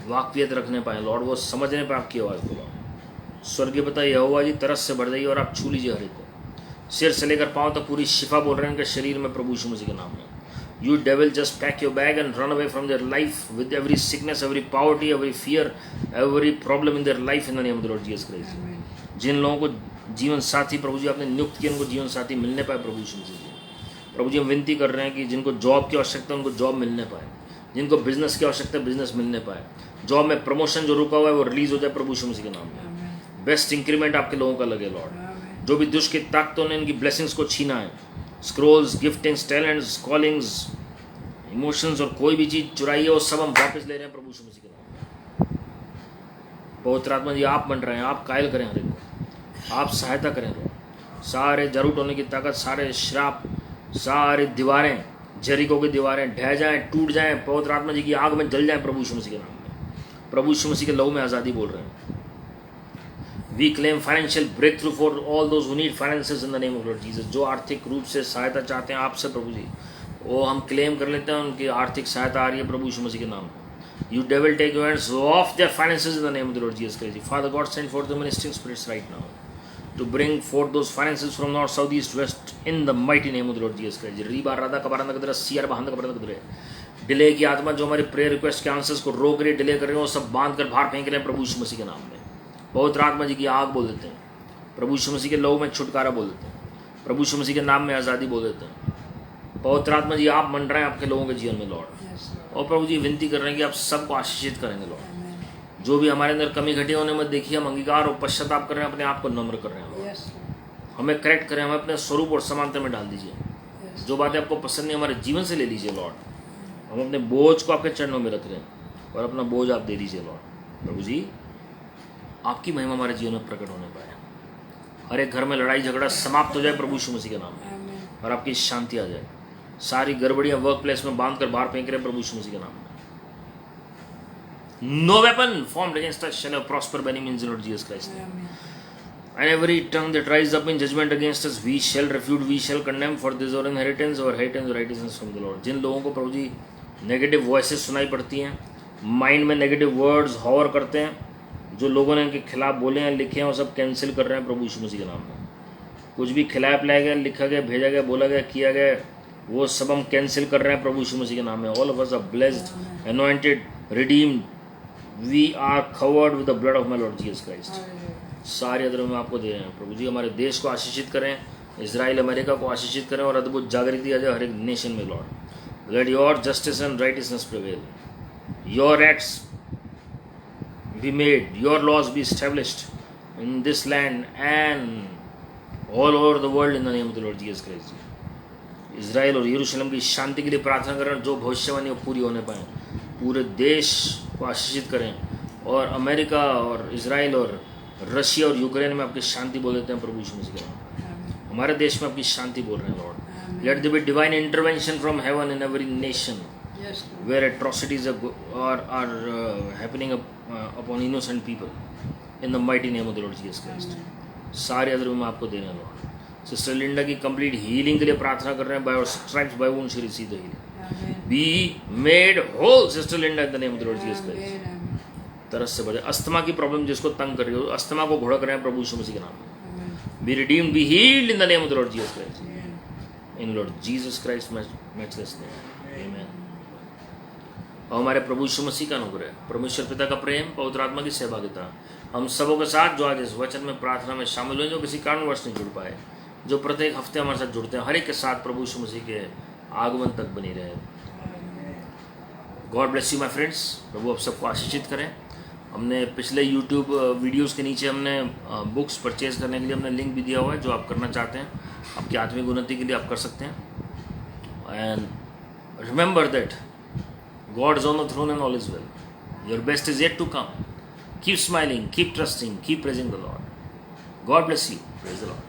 वाकफियत रखने पाएँ लॉर्ड, वो समझने पाए आपकी आवाज़ को लॉर्ड। स्वर्गीय पिता यहोवा जी, तरस से भर जाइए और आप छू लीजिए हर एक को, सिर से लेकर पाँव तक पूरी शिफा बोल रहे हैं उनके शरीर में प्रभु यीशु मसीह के नाम में। You devil, just pack your bag and run away from their life with every sickness, every poverty, every fear, every problem in their life in the name of the Lord Jesus Christ। जिन लोगों को जीवन साथी प्रभु जी आपने नियुक्त किया, उनको जीवन साथी मिलने पाए प्रभु यीशु मसीह जी। प्रभु जी हम विनती कर रहे हैं कि जिनको जॉब की आवश्यकता है उनको जॉब मिलने पाए, जिनको बिजनेस की आवश्यकता है बिजनेस मिलने पाए, जॉब में प्रमोशन जो रुका हुआ है वो रिलीज हो जाए प्रभु यीशु मसीह के नाम में। बेस्ट इंक्रीमेंट आपके लोगों का लगे लॉर्ड। जो भी दुष्ट की ताकतों ने इनकी ब्लेसिंग्स को छीना है, स्क्रोल्स, गिफ्टिंग्स, टैलेंट्स, कॉलिंग्स, इमोशंस और कोई भी चीज़ चुराई है वो सब हम वापस ले रहे हैं प्रभु यीशु मसीह के नाम में। पवित्र आत्मा जी, आप बन रहे हैं, आप कायल करें हर एक को, आप सहायता करें लोग। सारे जरूरत होने की ताकत, सारे श्राप, सारी दीवारें, जरीको की दीवारें ढह जाएं, टूट जाएं, पवित्र आत्मा जी की आग में जल जाएं प्रभु यीशु मसीह के नाम में। प्रभु यीशु मसीह के लहू में आज़ादी बोल रहे हैं। We claim financial breakthrough for all those who need finances in the name of Lord Jesus. जो आर्थिक रूप से सहायता चाहते हैं आपसे प्रभु जी, वो हम क्लेम कर लेते हैं, उनकी आर्थिक सहायता आ रही है प्रभु यीशु मसीह के नाम में। You devil, take your hands off their finances in the name of the Lord Jesus Christ। Father God, send forth the ministering spirits right now to bring forth those finances from north, south, east, west in the mighty name of the Lord Jesus Christ। Reeba Radha कबारंदा कदरा सियार बहांदा कबारंदा कदरे। डिले की आत्मा जो हमारे प्रेयर रिक्वेस्ट के आंसर्स को रोक रही है, डिले कर रहे हैं, वो सब बांध कर बाहर फेंक रहे हैं प्रभु यीशु मसीह के नाम में। पवित्र आत्मा जी की आग बोल देते हैं, प्रभु यीशु मसीह के लहू में छुटकारा बोल देते हैं, प्रभु यीशु मसीह के नाम में आज़ादी बोल देते हैं। पवित्र आत्मा जी, आप मंड रहे हैं आपके लोगों के जीवन में लॉर्ड। और प्रभु जी विनती कर रहे हैं कि आप सबको आशीषित करेंगे लॉर्ड। जो भी हमारे अंदर कमी घटी होने में देखिए, हम अंगीकार और पश्चाताप कर रहे हैं, अपने आप को नम्र कर रहे हैं लॉर्ड। हमें करेक्ट करें, हमें अपने स्वरूप और समानता में डाल दीजिए। जो बातें आपको पसंद नहीं हमारे जीवन से ले लीजिए लॉर्ड। हम अपने बोझ को आपके चरणों में रख रहे हैं और अपना बोझ आप दे दीजिए लॉर्ड। प्रभु जी, आपकी महिमा हमारे जीवन में प्रकट होने पाए, हर एक घर में लड़ाई झगड़ा समाप्त हो जाए प्रभु यीशु मसीह के नाम में, और आपकी शांति आ जाए। सारी गड़बड़ियां वर्क प्लेस में बांध कर बाहर फेंक रहे प्रभु यीशु मसीह के नाम में। No weapon formed against us shall prosper by any means in Lord Jesus Christ. And every tongue that rise up in judgement against us we shall refute, we shall condemn, for this our inheritance और राइटियसनेस फ्रॉम द लॉर्ड। जिन लोगों को प्रभु जी नेगेटिव वॉइसेस सुनाई पड़ती हैं, माइंड में नेगेटिव वर्ड्स हॉवर करते हैं, जो लोगों ने इनके खिलाफ बोले हैं, लिखे हैं, वो सब कैंसिल कर रहे हैं प्रभु यीशु मसीह के नाम में। कुछ भी खिलाया पिलाया गया, लिखा गया, भेजा गया, बोला गया, किया गया, वो सब हम कैंसिल कर रहे हैं प्रभु यीशु मसीह के नाम में। All of us are blessed, anointed, redeemed, we are covered with the blood of my Lord Jesus Christ. सारे अदरों में आपको दे रहे हैं प्रभु जी। हमारे देश को आशीषित करें, इजराइल अमेरिका को आशीषित करें, और अद्भुत जागृति आ जाए हर एक नेशन में Lord. Let your justice and righteousness prevail, your acts be made, your laws be established in this land and all over the world in the name of the Lord Jesus Christ। Israel और यरूशलेम की शांति के लिए प्रार्थना करें, जो भविष्यवाणी वो पूरी होने पाए। पूरे देश को आशीषित करें, और अमेरिका और इज़राइल और रशिया और यूक्रेन में आपकी शांति बोल देते हैं प्रभु यीशु मसीह के नाम। हमारे देश में आपकी शांति बोल रहे हैं Lord. Let there be divine intervention from heaven in every nation Yes, Lord. where atrocities are happening upon innocent people. In the mighty name of the Lord Jesus Christ. Amen. सारे अदर में आपको देने लॉर्ड. सिस्टर लिंडा की कंप्लीट हीलिंग के लिए प्रार्थना कर रहे हैं. By stripes by wounds she receive the healing. Amen. Be made whole sister Linda in the name of the Lord Jesus Amen. Christ. Amen. तरस से बचे. अस्थमा की प्रॉब्लम जिसको तंग कर रही हो, अस्थमा को घोड़ा कर रहे हैं प्रभु यीशु मसीह के नाम में. Amen. Be redeemed, be healed in the name of the Lord Jesus Christ. Amen. In Lord Jesus Christ matchless name. Amen. और हमारे प्रभु यीशु मसीह का अनुग्रह, परमेश्वर पिता का प्रेम, पवित्र आत्मा की सहभागिता हम सबों के साथ जो आज इस वचन में प्रार्थना में शामिल हुए, जो किसी कारणवश नहीं जुड़ पाए, जो प्रत्येक हफ्ते हमारे साथ जुड़ते हैं, हर एक के साथ प्रभु यीशु मसीह के आगमन तक बनी रहे. God bless you my friends. प्रभु आप सबको आशीषित करें. हमने पिछले यूट्यूब वीडियोस के नीचे हमने बुक्स परचेज करने के लिए हमने लिंक भी दिया हुआ है, जो आप करना चाहते हैं आपकी आत्मिक उन्नति के लिए आप कर सकते हैं. And remember that God is on the throne and all is well. Your best is yet to come. Keep smiling, keep trusting, keep praising the Lord. God bless you. Praise the Lord.